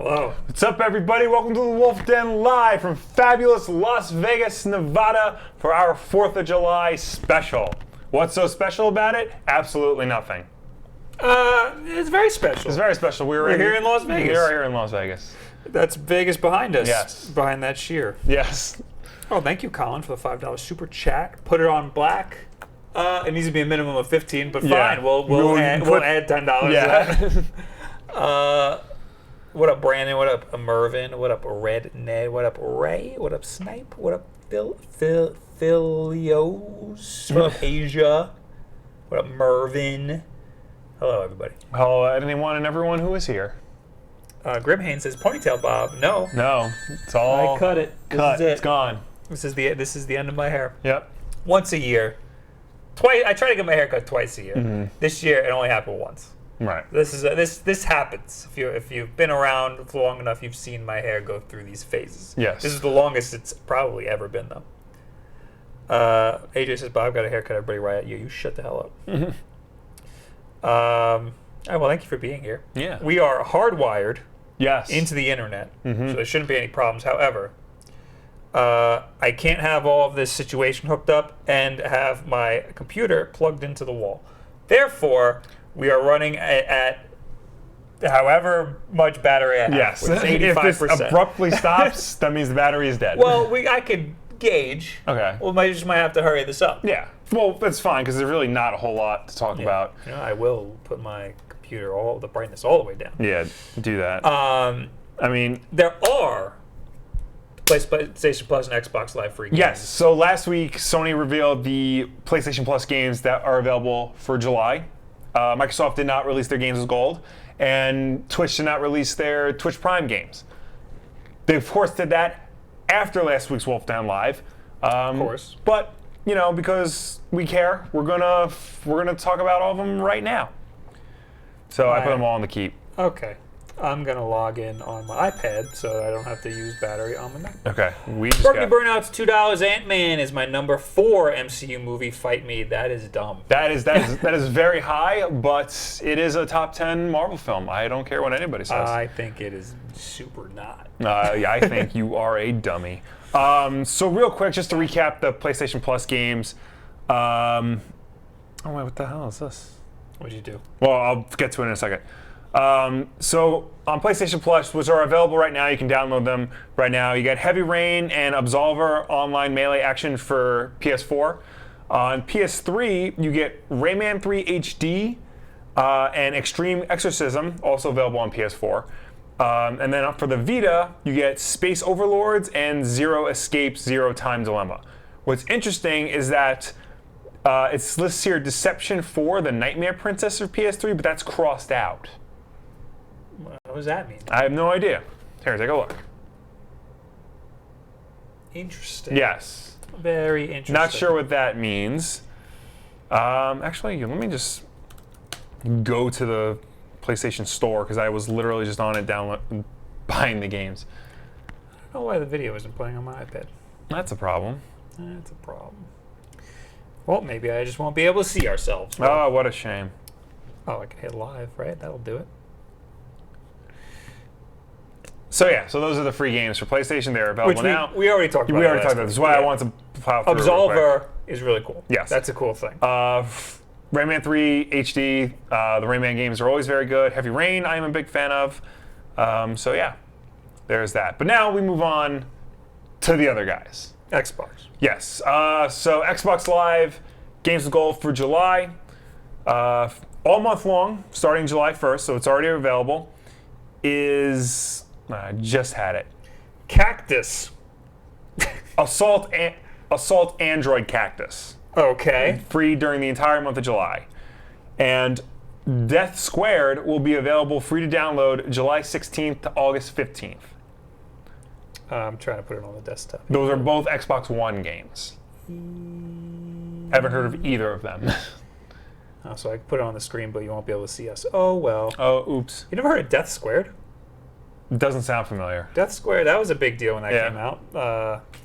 Hello. What's up, everybody? Welcome to the Wulff Den live from fabulous Las Vegas, Nevada for our 4th of July special. What's so special about it? Absolutely nothing. It's very special. It's very special. We're here in Las Vegas. We are here in Las Vegas. That's Vegas behind us. Yes. Behind that sheer. Yes. Oh, thank you, Colin, for the $5 super chat. Put it on black. It needs to be a minimum of 15, but Yeah. fine. We'll add $10 Yeah. to that. What up, Brandon? What up, Mervin? What up, Red Ned? What up, Ray? What up, Snipe? What up, Philios? What up, Asia? What up, Mervin? Hello, everybody. Hello, anyone and everyone who is here. Grimhane says, "Ponytail Bob." No, It's all I cut it. cut. This is it. It's gone. This is the end of my hair. Yep. Once a year, twice. I try to get my hair cut twice a year. Mm-hmm. This year, it only happened once. Right. This happens. If you've been around for long enough, you've seen my hair go through these phases. Yes. This is the longest it's probably ever been, though. AJ says, "Bob got a haircut. Everybody right at you. You shut the hell up." Mm-hmm. All right, well, thank you for being here. Yeah. We are hardwired Yes. into the internet, Mm-hmm. so there shouldn't be any problems. However, I can't have all of this situation hooked up and have my computer plugged into the wall. Therefore, we are running at however much battery I have. Yes. Which is If 85%. this abruptly stops, that means the battery is dead. Well, I could gauge. Okay. Well, I just might have to hurry this up. Yeah. Well, that's fine because there's really not a whole lot to talk about. You know, I will put my computer the brightness all the way down. Yeah, do that. I mean, there are PlayStation Plus and Xbox Live free games. yes. So last week, Sony revealed the PlayStation Plus games that are available for July. Microsoft did not release their games as gold, and Twitch did not release their Twitch Prime games. They, of course, did that after last week's Wulff Den Live. Of course. But, you know, because we care, we're gonna talk about all of them right now. So I put them all on the keep. Okay. I'm going to log in on my iPad so I don't have to use battery on my Mac. Okay. We just Berkeley got... Burnout's $2. Ant-Man is my number 4 MCU movie. Fight me. That is dumb. That is very high, but it is a top 10 Marvel film. I don't care what anybody says. I think it is super not. Yeah, I think you are a dummy. So real quick, just to recap the PlayStation Plus games. Oh wait, what the hell is this? What'd you do? Well, I'll get to it in a second. So on PlayStation Plus, which are available right now, you can download them right now. You get Heavy Rain and Absolver online melee action for PS4. On PS3, you get Rayman 3 HD and Extreme Exorcism, also available on PS4. And then for the Vita, you get Space Overlords and Zero Escape, Zero Time Dilemma. What's interesting is that it's listed here Deception 4, the Nightmare Princess for PS3, but that's crossed out. What does that mean? I have no idea. Here, take a look. Interesting. Yes. Very interesting. Not sure what that means. Actually, let me just go to the PlayStation Store because I was literally just on it buying the games. I don't know why the video isn't playing on my iPad. That's a problem. That's a problem. Well, maybe I just won't be able to see ourselves. Oh, what a shame. Oh, I can hit live, right? That'll do it. So yeah, so those are the free games for PlayStation. They're available Which now. we already talked about. We already talked about week. this. That's why I Yeah. wanted to plow through. real quick. Absolver is really cool. Yes. That's a cool thing. Rayman 3 HD, the Rayman games are always very good. Heavy Rain, I am a big fan of. So yeah, there's that. But now we move on to the other guys. Xbox. Yes. So Xbox Live, Games of Gold for July, all month long, starting July 1st, so it's already available, is... I just had it. Cactus. Assault Android Cactus. Okay. Free during the entire month of July. And Death Squared will be available free to download July 16th to August 15th. I'm trying to put it on the desktop. Those are both Xbox One games. Haven't heard of either of them. Oh, so I can put it on the screen, but you won't be able to see us. Oh, well. Oh, oops. You never heard of Death Squared? Doesn't sound familiar. Death Squared, that was a big deal when that Yeah. came out.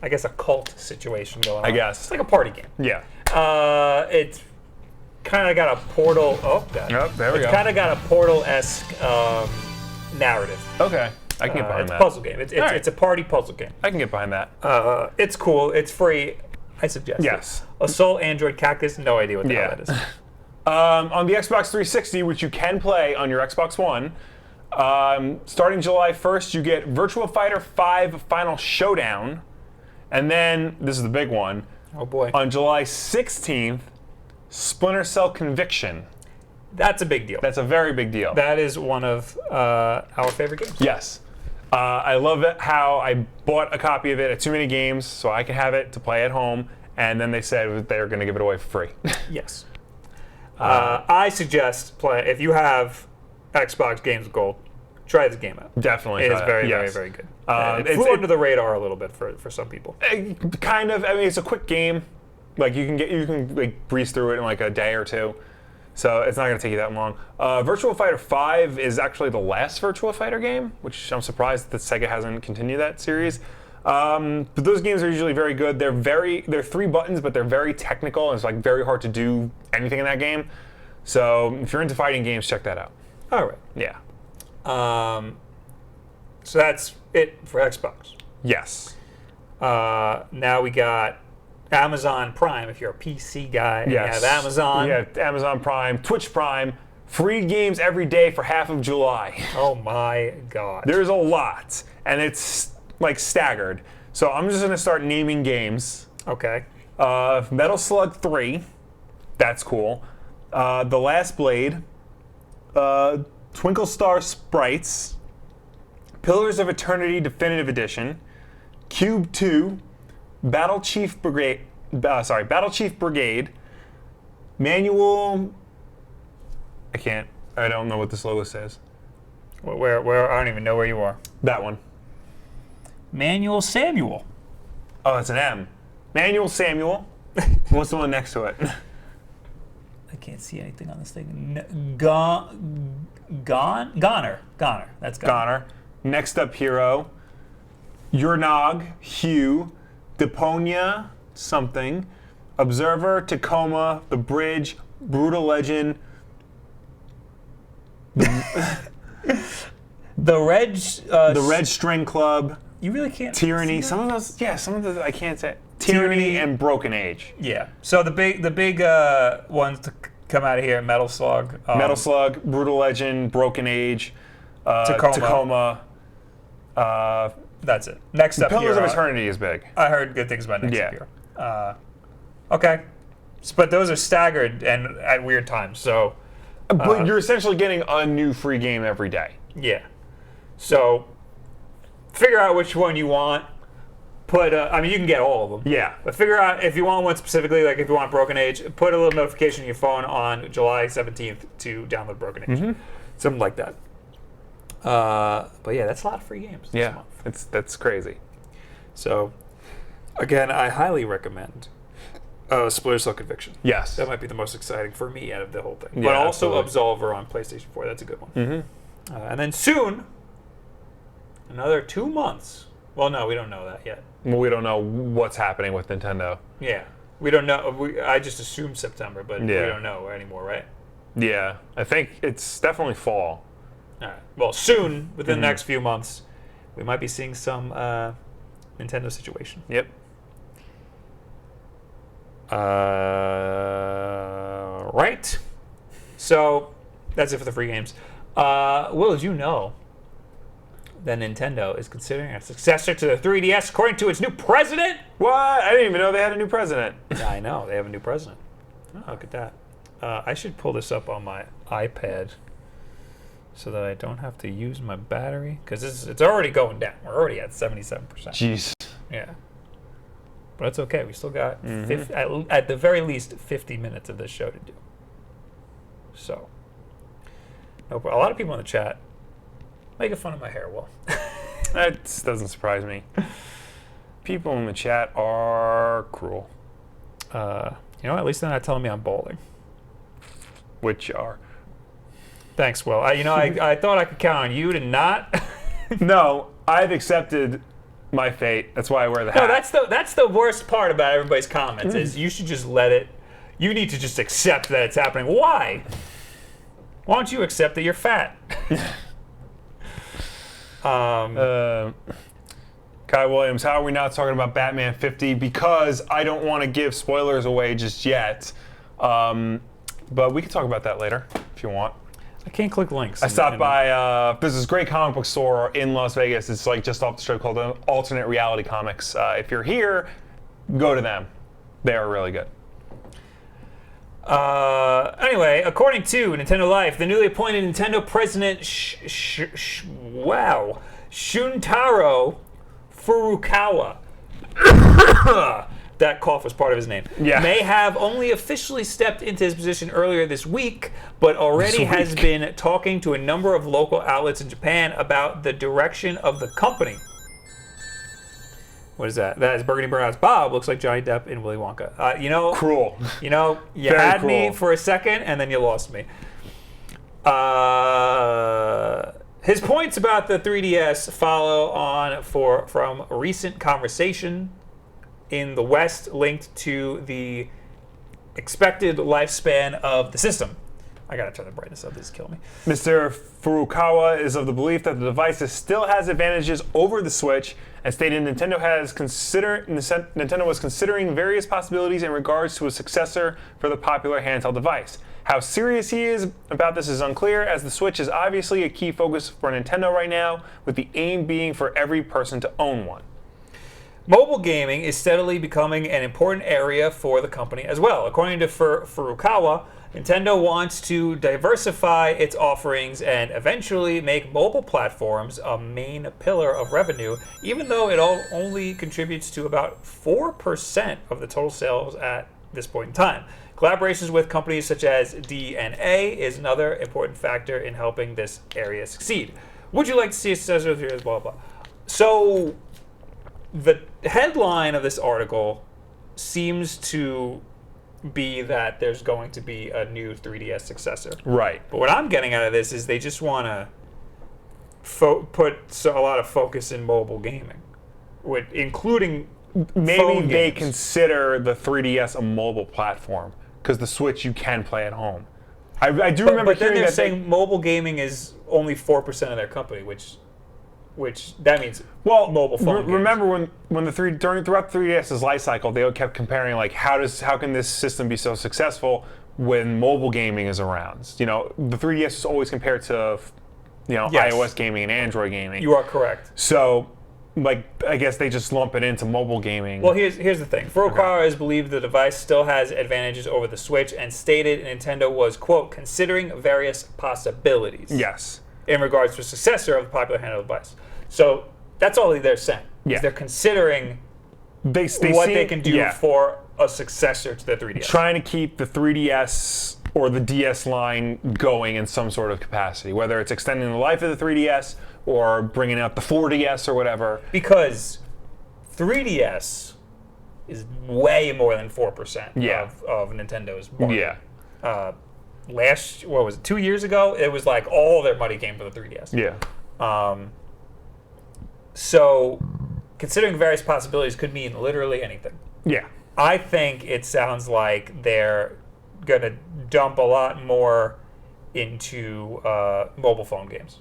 I guess a cult situation going on. I guess. It's like a party game. Yeah. It's kind of got a Portal. Oh, God. Yep, there we It's go. kind of got a Portal-esque narrative. Okay. I can get behind it's that. a puzzle game. It's All right. it's a party puzzle game. I can get behind that. It's cool. It's free. I suggest Yes. it. Assault Android Cactus. No idea what the hell that is. On the Xbox 360, which you can play on your Xbox One, starting July 1st, you get Virtua Fighter 5 Final Showdown. And then, this is the big one, Oh boy. on July 16th, Splinter Cell Conviction. That's a big deal. That's a very big deal. That is one of our favorite games. Yes. I love it how I bought a copy of it at Too Many Games so I can have it to play at home, and then they said they were going to give it away for free. Yes. I suggest if you have Xbox Games with Gold, try this game out. Definitely. It is try very, Yes. very, very good. It it's- flew under the radar a little bit for some people. Kind of. I mean, it's a quick game. Like you can like breeze through it in like a day or two. So it's not going to take you that long. Virtua Fighter 5 is actually the last Virtua Fighter game, which I'm surprised that Sega hasn't continued that series. But those games are usually very good. They're 3 buttons, but they're very technical, and it's like very hard to do anything in that game. So if you're into fighting games, check that out. All right. Yeah. So that's it for Xbox. Yes. Now we got Amazon Prime. If you're a PC guy, and Yes. you have Amazon. Yeah, Amazon Prime, Twitch Prime, free games every day for half of July. Oh my God. There's a lot, and it's like staggered. So I'm just gonna start naming games. Okay. Metal Slug 3, that's cool. The Last Blade, Twinkle Star Sprites, Pillars of Eternity Definitive Edition, Cube 2, Battle Chief Brigade, Manual. I don't know what this logo says. Where? I don't even know where you are. That one. Manual Samuel. Oh, it's an M. Manual Samuel. What's the one next to it? I can't see anything on this thing. Goner. That's Goner. Goner. Next up, Hero. Urnog, Hugh, Deponia, something, Observer, Tacoma, The Bridge, Brutal Legend. The Red String Club. You really can't. Tyranny. see Some of those I can't say. Tyranny and Broken Age. Yeah. So the big ones to come out of here: Metal Slug, Metal Slug, Brutal Legend, Broken Age, Tacoma. That's it. Next up, Pillars of here, Eternity is big. I heard good things about next Yeah. up here. Okay, but those are staggered and at weird times. So But you're essentially getting a new free game every day. yeah. So figure out which one you want. I mean, you can get all of them. Yeah. But figure out if you want one specifically, like if you want Broken Age, put a little notification in your phone on July 17th to download Broken Age. Something like that. But yeah, that's a lot of free games this month. That's crazy. So, again, I highly recommend Splinter Cell Conviction. Yes. That might be the most exciting for me out of the whole thing. Yeah, But also absolutely. Absolver on PlayStation 4. That's a good one. And then soon, another 2 months. Well, no, we don't know that yet. Well, we don't know what's happening with Nintendo. Yeah. We don't know. I just assumed September, but we Yeah. don't know anymore, right? Yeah, I think it's definitely fall. All right. Well, soon, within the next few months, we might be seeing some Nintendo situation. Yep. Right. So that's it for the free games. Will, as you know, that Nintendo is considering a successor to the 3DS according to its new president. What? I didn't even know they had a new president. Yeah, I know. They have a new president. Oh, look at that. I should pull this up on my iPad so that I don't have to use my battery, because it's already going down. We're already at 77%. Jeez. Yeah. But it's okay. We still got, at the very least, 50 minutes of this show to do. So, no, a lot of people in the chat making fun of my hair. Well, That doesn't surprise me. People in the chat are cruel. at least they're not telling me I'm balding. Which are. Thanks, Will. I thought I could count on you to not. No, I've accepted my fate. That's why I wear the hat. No, that's the worst part about everybody's comments is you should just let it. You need to just accept that it's happening. Why? Why don't you accept that you're fat? Kai Williams, how are we not talking about Batman 50? Because I don't want to give spoilers away just yet. But we can talk about that later if you want. I can't click links. I stopped by, there's this great comic book store in Las Vegas. It's like just off the strip called Alternate Reality Comics. If you're here, go to them. They are really good. Anyway, according to Nintendo Life, the newly appointed Nintendo president, Shuntaro Furukawa, that cough was part of his name, may have only officially stepped into his position earlier this week, but already has been talking to a number of local outlets in Japan about the direction of the company. What is that? That is Burgundy Burnout's Bob. Looks like Johnny Depp in Willy Wonka. Cruel. You had me for a second, and then you lost me. His points about the 3DS follow on from recent conversation in the West linked to the expected lifespan of the system. I gotta turn the brightness up. This is killing me. Mr. Furukawa is of the belief that the device still has advantages over the Switch, and stated Nintendo was considering various possibilities in regards to a successor for the popular handheld device. How serious he is about this is unclear, as the Switch is obviously a key focus for Nintendo right now, with the aim being for every person to own one. Mobile gaming is steadily becoming an important area for the company as well. According to Furukawa, Nintendo wants to diversify its offerings and eventually make mobile platforms a main pillar of revenue, even though it only contributes to about 4% of the total sales at this point in time. Collaborations with companies such as DNA is another important factor in helping this area succeed. Would you like to see a successor of yours, blah, blah. So the headline of this article seems to be that there's going to be a new 3DS successor. Right. But what I'm getting out of this is they just want to put a lot of focus in mobile gaming, including maybe they consider the 3DS a mobile platform, because the Switch you can play at home. I do remember but then hearing they're that saying mobile gaming is only 4% of their company, which that means mobile phone games. Remember when throughout the 3DS's life cycle, they kept comparing like how can this system be so successful when mobile gaming is around? You know, the 3DS is always compared to iOS gaming and Android gaming. You are correct. So, I guess they just lump it into mobile gaming. Well, here's the thing. Furukawa has believed the device still has advantages over the Switch, and stated Nintendo was, quote, considering various possibilities. Yes. In regards to a successor of the popular handheld device. So that's all they're saying. Yeah. They're considering they can do for a successor to the 3DS. Trying to keep the 3DS or the DS line going in some sort of capacity, whether it's extending the life of the 3DS or bringing out the 4DS or whatever. Because 3DS is way more than 4% of Nintendo's market. Yeah. 2 years ago, it was like all their money came from the 3DS. Yeah. So, considering various possibilities could mean literally anything. Yeah. I think it sounds like they're going to dump a lot more into mobile phone games.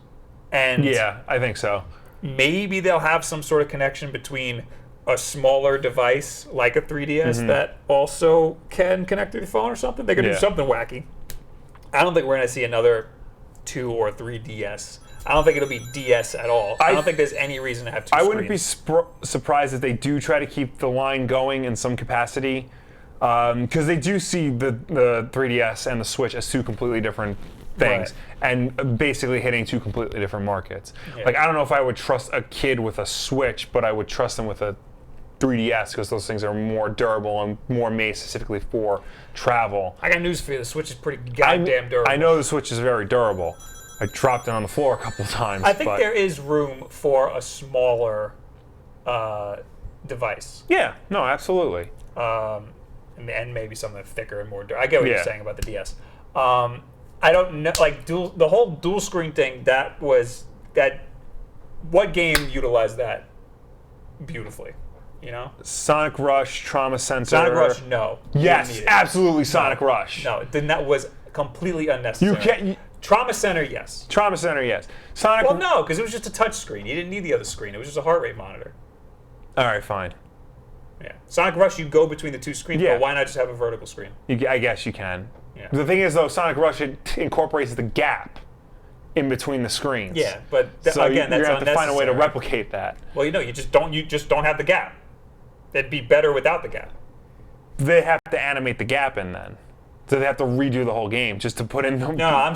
And yeah, I think so. Maybe they'll have some sort of connection between a smaller device like a 3DS that also can connect to the phone or something. They're going to do something wacky. I don't think we're going to see another 2 or 3DS. I don't think it'll be DS at all. I don't think there's any reason to have 2 screens. I wouldn't be surprised if they do try to keep the line going in some capacity, because they do see the 3DS and the Switch as 2 completely different things, and basically hitting 2 completely different markets. Yeah. Like, I don't know if I would trust a kid with a Switch, but I would trust them with a 3DS, because those things are more durable and more made specifically for travel. I got news for you. The Switch is pretty goddamn durable. I know the Switch is very durable. I dropped it on the floor a couple of times. I think there is room for a smaller device. Yeah, no, absolutely. And maybe something thicker and more durable. I get what you're saying about the DS. I don't know, like the whole dual screen thing. What game utilized that beautifully? You know, Sonic Rush, Trauma Center. Sonic Rush, no. Yes, absolutely, Sonic Rush. No, then that was completely unnecessary. Trauma Center, yes. Trauma Center, yes. Sonic. Well, no, because it was just a touch screen. You didn't need the other screen. It was just a heart rate monitor. All right, fine. Yeah. Sonic Rush, you go between the two screens, Yeah. but why not just have a vertical screen? I guess you can. Yeah. The thing is, though, Sonic Rush incorporates the gap in between the screens. Yeah, but so again, that's you're gonna have to find a way to unnecessary. replicate that. Well, you just don't have the gap. It'd be better without the gap. They have to animate the gap in then, so they have to redo the whole game just to put in. No,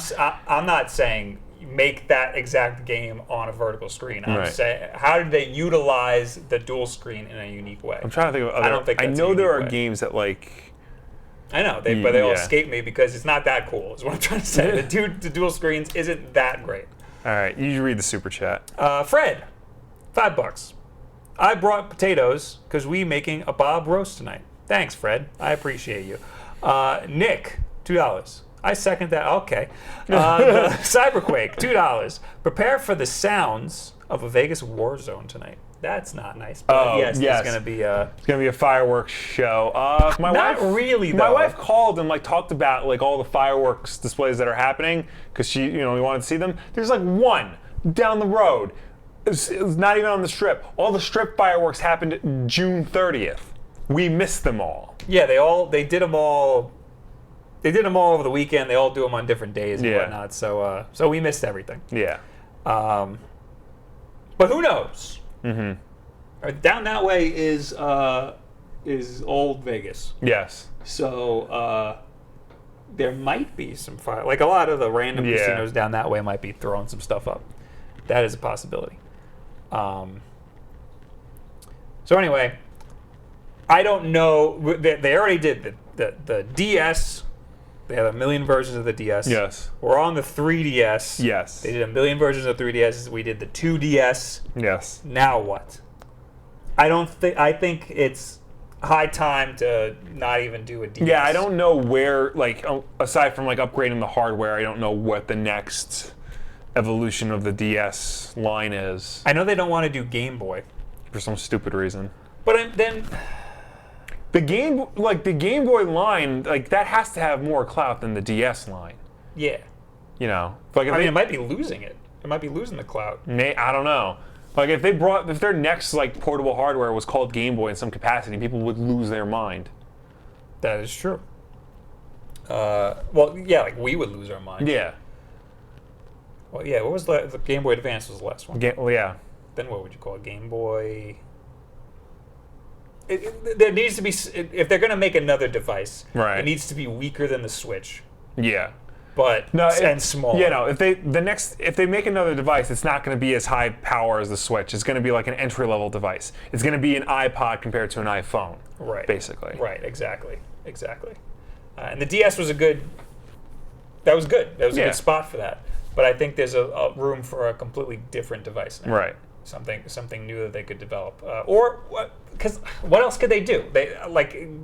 I'm not saying make that exact game on a vertical screen. I'm Right. saying how did they utilize the dual screen in a unique way? I'm trying to think of other. I don't think I that's know a there unique are way. games that like. I know, but they all Yeah. escape me because it's not that cool. Is what I'm trying to say. The dual screens isn't that great. All right, you read the super chat. Fred, $5. I brought potatoes because we making a Bob roast tonight. Thanks, Fred. I appreciate you. Nick, $2. I second that. Okay. Cyberquake, $2. Prepare for the sounds of a Vegas war zone tonight. That's not nice. But yes, yes. it's going to be It's gonna be a fireworks show. My Not wife, really, My though. wife called and like talked about like all the fireworks displays that are happening because we wanted to see them. There's like one down the road. It's not even on the strip. All the strip fireworks happened June 30th. We missed them all. Yeah, they did them all. They did them all over the weekend. They all do them on different days and Yeah. whatnot. So we missed everything. Yeah. But who knows? Mm-hmm. Down that way is old Vegas. Yes. So there might be some fire. Like a lot of the random Yeah. casinos down that way might be throwing some stuff up. That is a possibility. So anyway, I don't know. They already did the DS. They have a million versions of the DS. Yes. We're on the 3DS. Yes. They did a million versions of 3DS. We did the 2DS. Yes. Now what? I think it's high time to not even do a DS. Yeah, I don't know where, like, aside from like upgrading the hardware, I don't know what the next evolution of the DS line is I know they don't want to do Game Boy, for some stupid reason. but then The Game Boy line, like that has to have more clout than the DS line. yeah, Like if I mean it might be losing it. It might be losing the clout. I don't know. Like if their next like portable hardware was called Game Boy in some capacity, people would lose their mind. That is true. Well, yeah, like we would lose our mind. Yeah. Well, yeah. What was the Game Boy Advance was the last one? Well, yeah. Then what would you call it? Game Boy. There needs to be, if they're going to make another device, Right. it needs to be weaker than the Switch, Yeah. but and smaller. Yeah, no. If they make another device, it's not going to be as high power as the Switch. It's going to be like an entry level device. It's going to be an iPod compared to an iPhone. Right. Basically. Right. Exactly. And the DS was a good. That was good. That was a Yeah. good spot for that. But I think there's a room for a completely different device now. Right. Something new that they could develop, or because what else could they do? They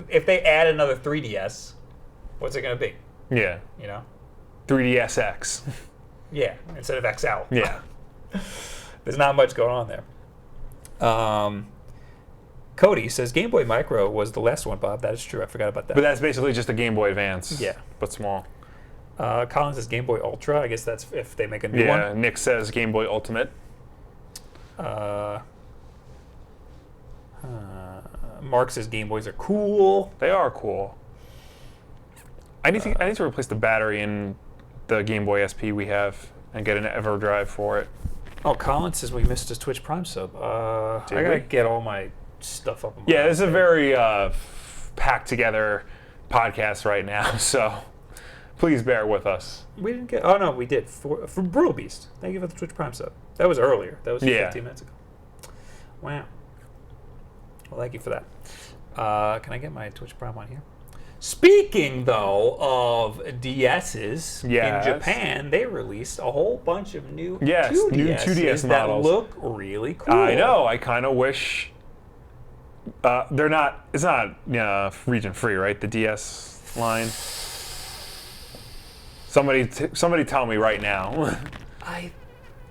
if they add another 3DS, what's it going to be? Yeah. 3DSX. Yeah, instead of XL. Yeah. There's not much going on there. Cody says Game Boy Micro was the last one, Bob. That is true. I forgot about that. But that's basically just a Game Boy Advance. Yeah. But small. Colin says Game Boy Ultra. I guess that's if they make a new Yeah. one. Nick says Game Boy Ultimate. Mark says Game Boys are cool. They are cool. I need to replace the battery in the Game Boy SP we have and get an EverDrive for it. Oh, Colin says we missed his Twitch Prime sub. I gotta we? get all my stuff up. Yeah, this is a very packed together podcast right now, so please bear with us. We didn't get. Oh no, we did for Brutal Beast. Thank you for the Twitch Prime sub. That was earlier. That was 15 minutes ago. Wow. Well, thank you for that. Can I get my Twitch Prime on here? Speaking though of DSs, Yes. in Japan they released a whole bunch of new New 2DS that models. look really cool. I know. I kind of wish they're not. It's not region free, right? The DS line. Somebody tell me right now. I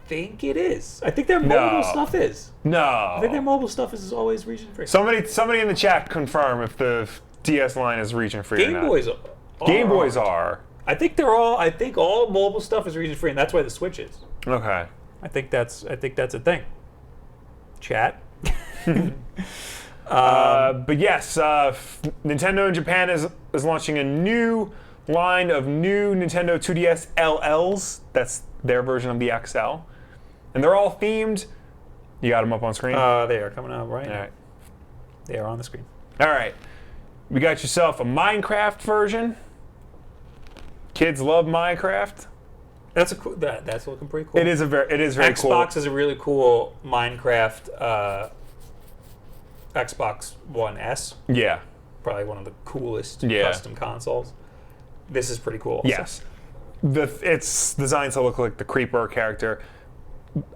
think it is. I think their mobile stuff is. No. I think their mobile stuff is always region free. Somebody in the chat confirm if the DS line is region free or Game not. Boys are. Game Boys are. I think all mobile stuff is region free, and that's why the Switch is. Okay. I think that's a thing. Chat. But yes, Nintendo in Japan is launching a new line of new Nintendo 2DS LLs. That's their version of the XL. And they're all themed. You got them up on screen? They are coming out right now. All right. They are on the screen. All right. We got yourself a Minecraft version. Kids love Minecraft. That's looking pretty cool. It is very cool. Xbox is a really cool Minecraft Xbox One S. Yeah. Probably one of the coolest Yeah. custom consoles. This is pretty cool. Also. Yes. It's designed to look like the Creeper character.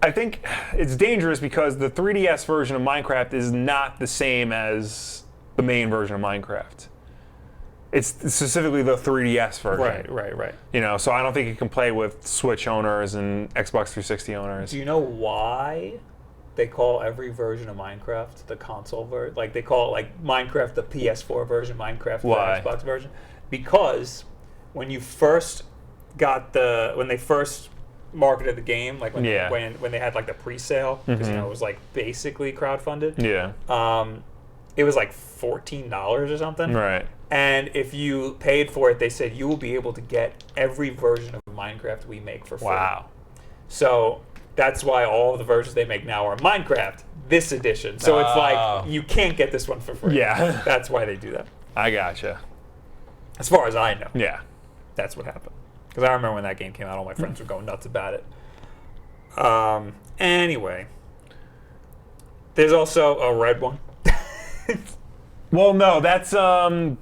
I think it's dangerous because the 3DS version of Minecraft is not the same as the main version of Minecraft. It's specifically the 3DS version. Right. You know, so I don't think it can play with Switch owners and Xbox 360 owners. Do you know why they call every version of Minecraft the console version? Like they call it like Minecraft the PS4 version, Minecraft the Xbox version? Because when you first when they first marketed the game, like when they had like the pre-sale, because you know it was like basically crowdfunded. Yeah. It was like $14 or something. Right. And if you paid for it, they said you will be able to get every version of Minecraft we make for free. Wow. So that's why all of the versions they make now are Minecraft, this edition. So it's like, you can't get this one for free. Yeah. That's why they do that. I gotcha. As far as I know. Yeah. That's what happened. Because I remember when that game came out, all my friends were going nuts about it. Anyway. There's also a red one. Well, no, that's the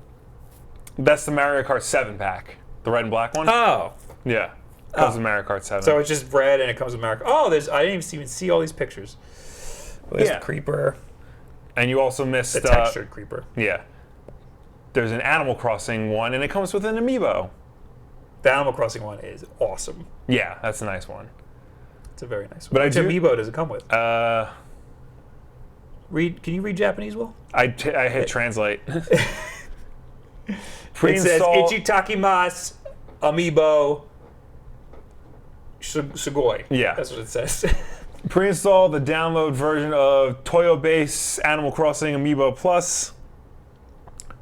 Mario Kart 7 pack. The red and black one? Oh. Yeah. Comes with Mario Kart 7. So it's just red and it comes with Mario Kart. Oh, I didn't even see all these pictures. There's the creeper. And you also missed... The textured creeper. Yeah. There's an Animal Crossing one, and it comes with an Amiibo. The Animal Crossing one is awesome. Yeah, that's a nice one. It's a very nice one. But Which Amiibo does it come with? Can you read Japanese, Will? I hit translate. It says Ichitakimasu Amiibo Sugoi. Yeah. That's what it says. Pre-install the download version of Toyo Base Animal Crossing Amiibo Plus.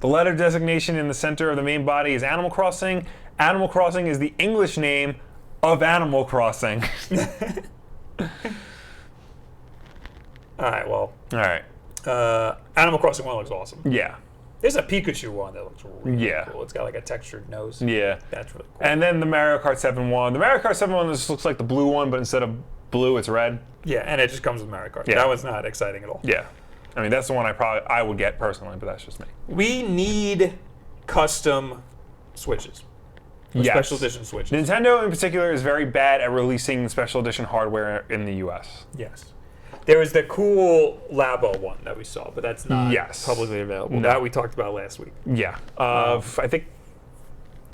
The letter designation in the center of the main body is Animal Crossing. Animal Crossing is the English name of Animal Crossing. Alright, well. Alright. Animal Crossing one looks awesome. Yeah. There's a Pikachu one that looks really Yeah. cool. It's got like a textured nose. Yeah. That's really cool. And then the Mario Kart 7 one. The Mario Kart 7 one just looks like the blue one, but instead of blue, it's red. Yeah, and it just comes with Mario Kart. Yeah. That one's not exciting at all. Yeah. I mean, that's the one I would get personally, but that's just me. We need custom Switches. Yes. Special edition Switches. Nintendo in particular is very bad at releasing special edition hardware in the US. Yes. There was the cool Labo one that we saw, but that's not publicly available. No. That we talked about last week. Yeah. I think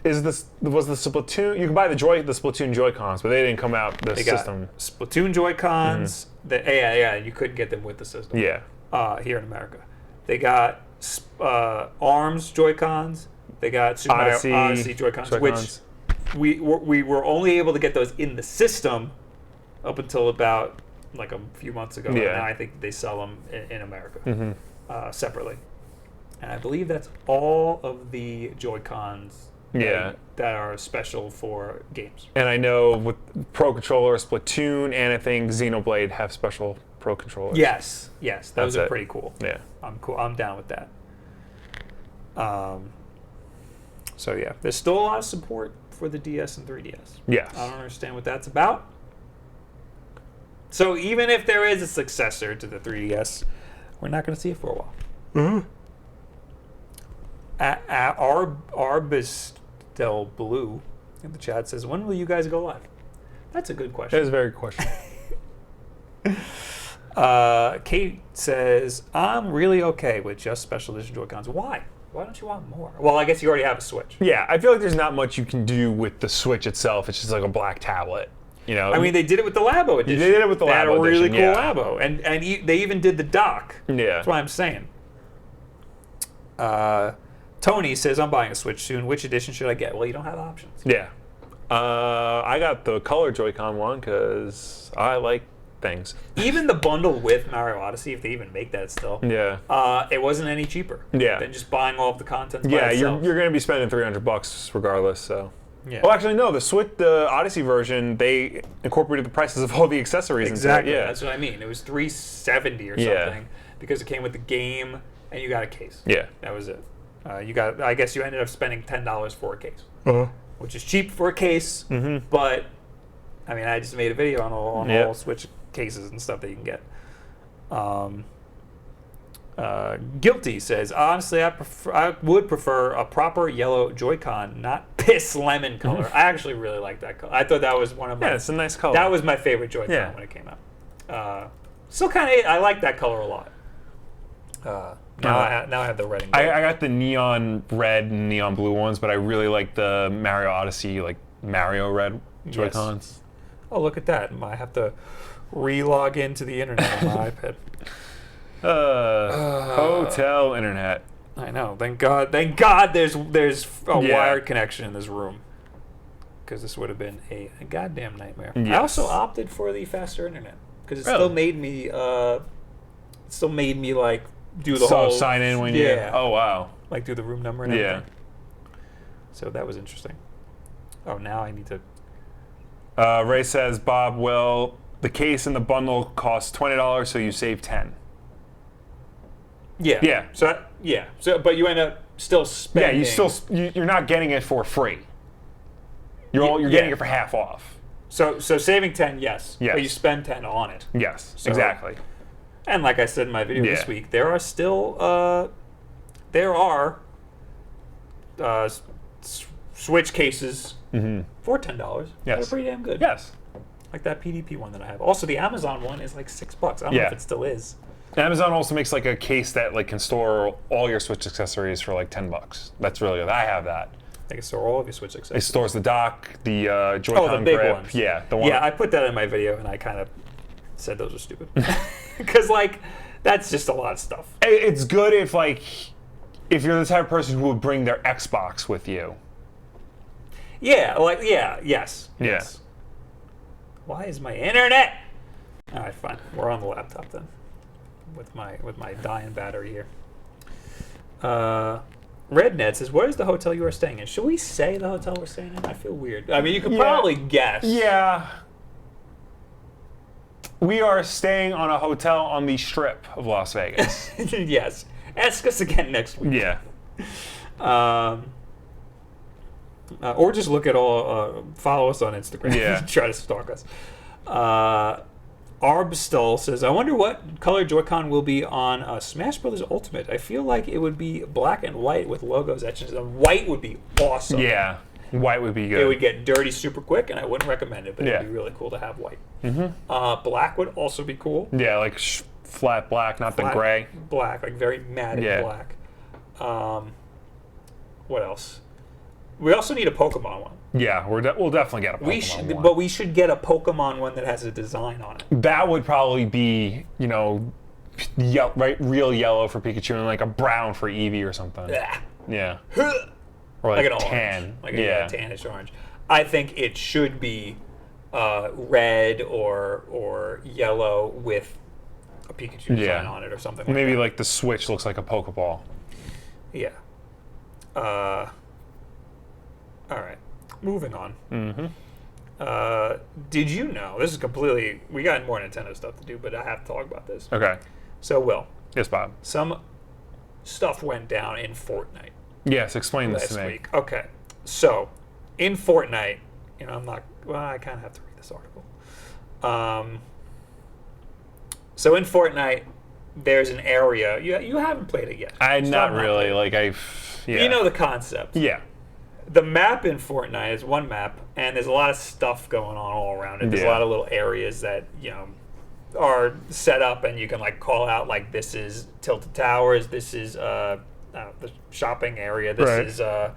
was the Splatoon, you can buy the Splatoon Joy-Cons, but they didn't come out the system. Got Splatoon Joy-Cons. You couldn't get them with the system. Yeah. Here in America. They got ARMS Joy-Cons. They got Super Mario Odyssey Joy-Cons, which we were only able to get those in the system up until about like a few months ago. Yeah. And now I think they sell them in America separately. And I believe that's all of the Joy-Cons that are special for games. And I know with Pro Controller, Splatoon, and I think Xenoblade have special Pro Controllers. Yes, those are it. pretty cool. Yeah. I'm cool. I'm down with that. So yeah, there's still a lot of support for the DS and 3DS. Yes. I don't understand what that's about. So even if there is a successor to the 3DS, we're not going to see it for a while. Arbistel Blue in the chat says, when will you guys go live? That's a good question. That is a very good question. Kate says, I'm really okay with just special edition Joy-Cons. Why? Why don't you want more? Well, I guess you already have a Switch. Yeah, I feel like there's not much you can do with the Switch itself. It's just like a black tablet. You know? I mean, they did it with the Labo edition. They did it with the Labo edition. They had a really cool yeah. Labo. And they even did the dock. Yeah. That's what I'm saying. Tony says, I'm buying a Switch soon. Which edition should I get? Well, you don't have options. Yeah. I got the color Joy-Con one because I like things. Even the bundle with Mario Odyssey, if they even make that still, it wasn't any cheaper than just buying all of the content by itself. You're going to be spending $300 regardless, so. Yeah. Well, actually, no. The Odyssey version, they incorporated the prices of all the accessories. Exactly. Into it. That's what I mean. It was $370 or something because it came with the game and you got a case. Yeah. That was it. I guess you ended up spending $10 for a case, which is cheap for a case. Mm-hmm. But I mean, I just made a video on all Switch cases and stuff that you can get. Guilty says, honestly, I would prefer a proper yellow Joy-Con, not piss lemon color. I actually really like that color. I thought that was one of my... Yeah, it's a nice color. That was my favorite Joy-Con when it came out. Still kind of... I like that color a lot. Now I have the red and gold. I got the neon red and neon blue ones, but I really like the Mario Odyssey, like Mario red Joy-Cons. Yes. Oh, look at that. I have to re-log into the internet on my iPad. Hotel internet. I know. Thank God there's a wired connection in this room. Because this would have been a goddamn nightmare. Yes. I also opted for the faster internet. Because it still made me like do the whole sign in when you oh wow. Like do the room number and everything. So that was interesting. Oh, now I need to Ray says, Bob, well, the case in the bundle costs $20, so you save $10. Yeah. So, but you end up still spending. Yeah, you're not getting it for free. You're getting it for half off. So saving 10, yes. Yes. But you spend 10 on it. Yes, So, exactly. And like I said in my video this week, there are still Switch cases for $10. Yes. They're pretty damn good. Yes. Like that PDP one that I have. Also, the Amazon one is like $6. I don't know if it still is. Amazon also makes like a case that like can store all your Switch accessories for like $10. That's really good. I have that. They can store all of your Switch accessories. It stores the dock, the Joy-Con the big grip. ones. Yeah, the one. Yeah, I put that in my video, and I kind of said those are stupid because like that's just a lot of stuff. It's good if you're the type of person who would bring their Xbox with you. Yes. Yeah. Why is my internet? All right, fine. We're on the laptop then, with my dying battery here. Rednet says, "Where's the hotel you are staying in?" Should we say the hotel we're staying in? I feel weird. I mean, you could probably guess. Yeah. We are staying on a hotel on the Strip of Las Vegas. Yes. Ask us again next week. Yeah. Or just look at follow us on Instagram. Yeah. Try to stalk us. Arbstull says, I wonder what color Joy-Con will be on Smash Bros. Ultimate. I feel like it would be black and white with logos etched. White would be awesome. Yeah. White would be good. It would get dirty super quick, and I wouldn't recommend it, but it would be really cool to have white. Black would also be cool. Yeah, like flat black, not the gray. Black, like very matted black. What else? We also need a Pokemon one. Yeah, we'll definitely get a Pokemon one. But we should get a Pokemon one that has a design on it. That would probably be, real yellow for Pikachu and like a brown for Eevee or something. Yeah. Or like an tan. Orange. Like a tannish orange. I think it should be red or yellow with a Pikachu design on it or something like Maybe that. like the Switch looks like a Pokeball. Yeah. All right. Moving on. Did you know, this is completely, we got more Nintendo stuff to do, but I have to talk about this. Okay. So, Will. Yes, Bob. Some stuff went down in Fortnite. Yes, explain this to me. Last week. Okay. So, in Fortnite, I kind of have to read this article. So in Fortnite, there's an area, you haven't played it yet. Not really, You know the concept. Yeah. The map in Fortnite is one map, and there's a lot of stuff going on all around it. There's a lot of little areas that, are set up, and you can call out this is Tilted Towers, this is the shopping area, this is the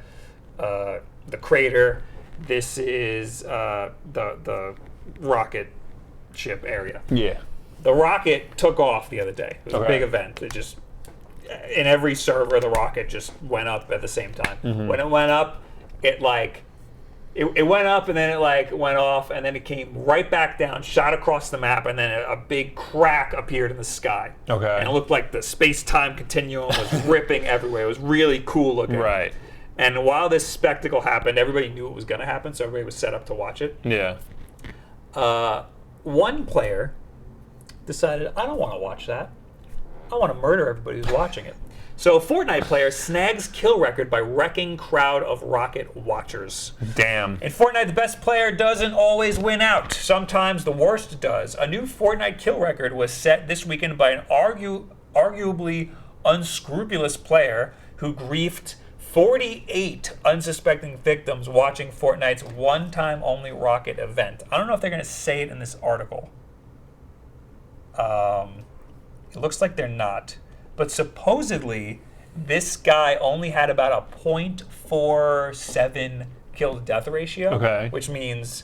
crater, this is the rocket ship area. Yeah. The rocket took off the other day. It was a big event. It just in every server, the rocket just went up at the same time. When it went up, it went up and then it went off and then it came right back down, shot across the map, and then a big crack appeared in the sky. Okay. And it looked like the space-time continuum was ripping everywhere. It was really cool looking. Right. And while this spectacle happened, everybody knew it was going to happen, so everybody was set up to watch it. Yeah. One player decided, I don't want to watch that. I want to murder everybody who's watching it. So a Fortnite player snags kill record by wrecking crowd of rocket watchers. Damn. In Fortnite, the best player doesn't always win out. Sometimes the worst does. A new Fortnite kill record was set this weekend by an arguably unscrupulous player who griefed 48 unsuspecting victims watching Fortnite's one-time only rocket event. I don't know if they're going to say it in this article. It looks like they're not. But supposedly, this guy only had about a 0.47 kill-to-death ratio, which means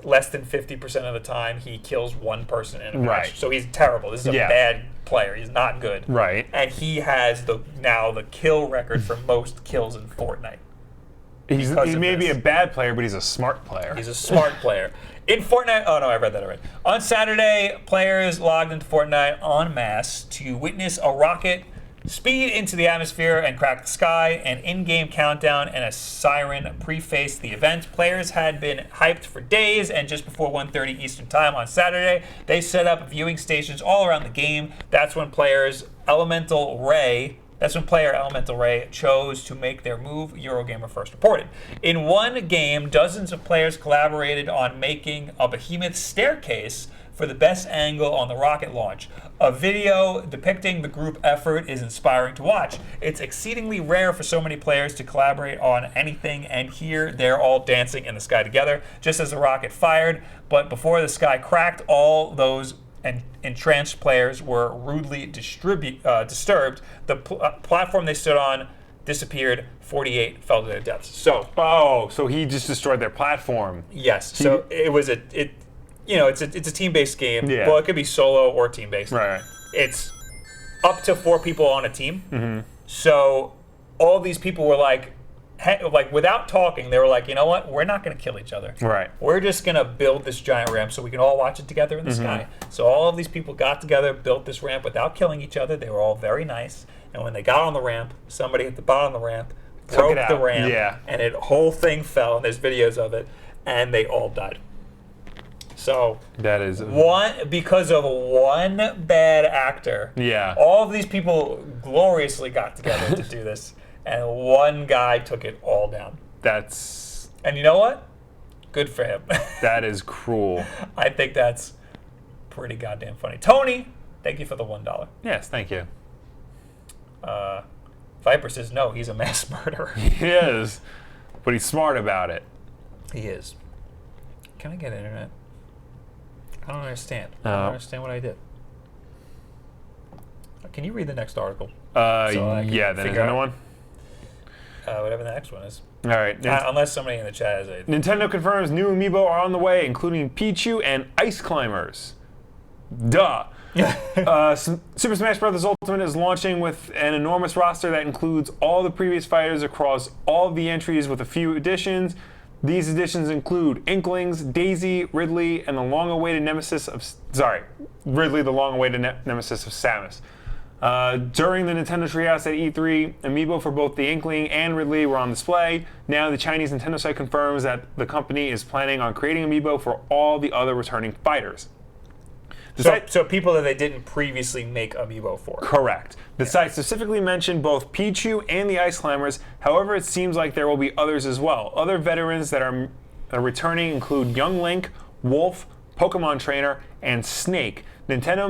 less than 50% of the time he kills one person in a match. Right. So he's terrible. This is a bad player. He's not good. Right. And he has now the kill record for most kills in Fortnite. He may be a bad player, but he's a smart player. He's a smart player. In Fortnite, oh no, I read that already. On Saturday, players logged into Fortnite en masse to witness a rocket speed into the atmosphere and crack the sky. An in-game countdown and a siren prefaced the event. Players had been hyped for days, and just before 1:30 Eastern Time on Saturday, they set up viewing stations all around the game. That's when player Elemental Ray chose to make their move, Eurogamer first reported. In one game, dozens of players collaborated on making a behemoth staircase for the best angle on the rocket launch. A video depicting the group effort is inspiring to watch. It's exceedingly rare for so many players to collaborate on anything, and here they're all dancing in the sky together, just as the rocket fired. But before the sky cracked, all those entranced players were rudely disturbed. The platform they stood on disappeared. 48 fell to their deaths. So he just destroyed their platform. Yes. So it was it's a team-based game. Yeah. Well, it could be solo or team-based. Right. It's up to 4 people on a team. So all these people were like without talking, they were like, you know what? We're not going to kill each other. Right. We're just going to build this giant ramp so we can all watch it together in the sky. So all of these people got together, built this ramp without killing each other. They were all very nice. And when they got on the ramp, somebody at the bottom of the ramp broke the ramp, and the whole thing fell. And there's videos of it, and they all died. So that is because of one bad actor. Yeah. All of these people gloriously got together to do this, and one guy took it all down. And you know what? Good for him. That is cruel. I think that's pretty goddamn funny. Tony, thank you for the $1. Yes, thank you. Viper says no, he's a mass murderer. He is, but he's smart about it. He is. Can I get internet? I don't understand. I don't understand what I did. Can you read the next article? Yeah, the Nintendo one? Whatever the next one is. All right. Unless somebody in the chat has a... Nintendo confirms new Amiibo are on the way, including Pichu and Ice Climbers. Duh. Super Smash Bros. Ultimate is launching with an enormous roster that includes all the previous fighters across all the entries with a few additions. These additions include Inklings, Daisy, Ridley, and the long-awaited nemesis of Samus. During the Nintendo Treehouse at E3, Amiibo for both the Inkling and Ridley were on display. Now the Chinese Nintendo site confirms that the company is planning on creating Amiibo for all the other returning fighters. So people that they didn't previously make Amiibo for. Correct. The site specifically mentioned both Pichu and the Ice Climbers. However, it seems like there will be others as well. Other veterans that are returning include Young Link, Wulff, Pokemon Trainer, and Snake. Nintendo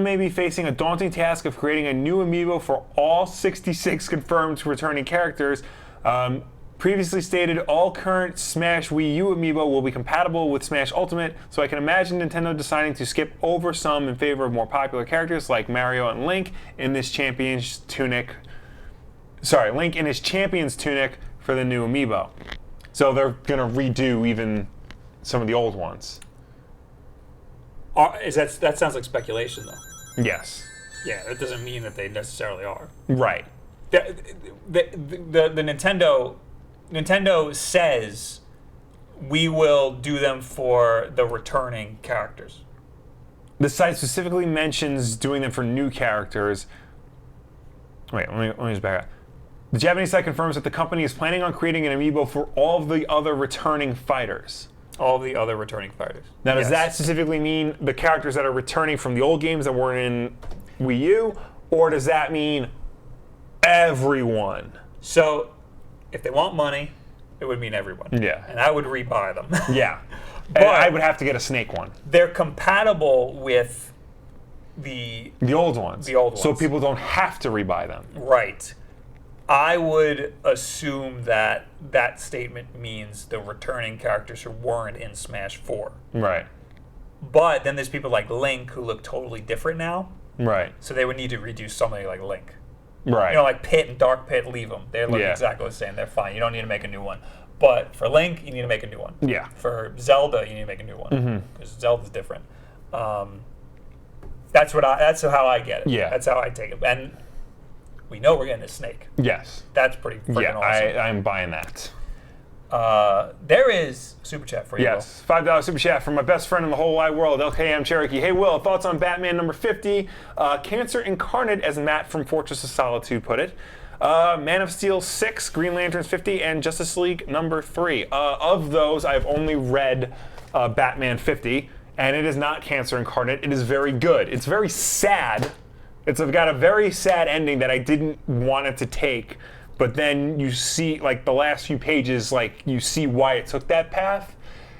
may be facing a daunting task of creating a new Amiibo for all 66 confirmed returning characters. Previously stated, all current Smash Wii U Amiibo will be compatible with Smash Ultimate, so I can imagine Nintendo deciding to skip over some in favor of more popular characters like Mario and Link in this Champion's tunic. Link in his Champion's tunic for the new Amiibo. So they're gonna redo even some of the old ones. That sounds like speculation, though. Yes. Yeah, that doesn't mean that they necessarily are. Right. The Nintendo says we will do them for the returning characters. The site specifically mentions doing them for new characters. Wait, let me just back up. The Japanese site confirms that the company is planning on creating an amiibo for all of the other returning fighters. All of the other returning fighters. Now, does that specifically mean the characters that are returning from the old games that weren't in Wii U, or does that mean everyone? So, if they want money, it would mean everyone. Yeah. And I would rebuy them. Yeah. But I would have to get a Snake one. They're compatible with the old ones. The old ones. So people don't have to rebuy them. Right. I would assume that that statement means the returning characters who weren't in Smash 4. Right. But then there's people like Link who look totally different now. Right. So they would need to redo somebody like Link. Right. You know, like Pit and Dark Pit, leave them. They look exactly the same. They're fine. You don't need to make a new one. But for Link, you need to make a new one. Yeah. For Zelda, you need to make a new one. Because Zelda's different. That's how I get it. Yeah. That's how I take it. And we know we're getting a Snake. Yes. That's pretty freaking awesome. I'm buying that. There is Super Chat for you. Yes. $5 Super Chat from my best friend in the whole wide world, LKM Cherokee. Hey, Will, thoughts on Batman number 50? Cancer incarnate, as Matt from Fortress of Solitude put it. Man of Steel 6, Green Lanterns 50, and Justice League number 3. Of those, I've only read Batman 50, and it is not Cancer incarnate. It is very good. It's very sad. It's got a very sad ending that I didn't want it to take, but then you see, like, the last few pages, like, you see why it took that path.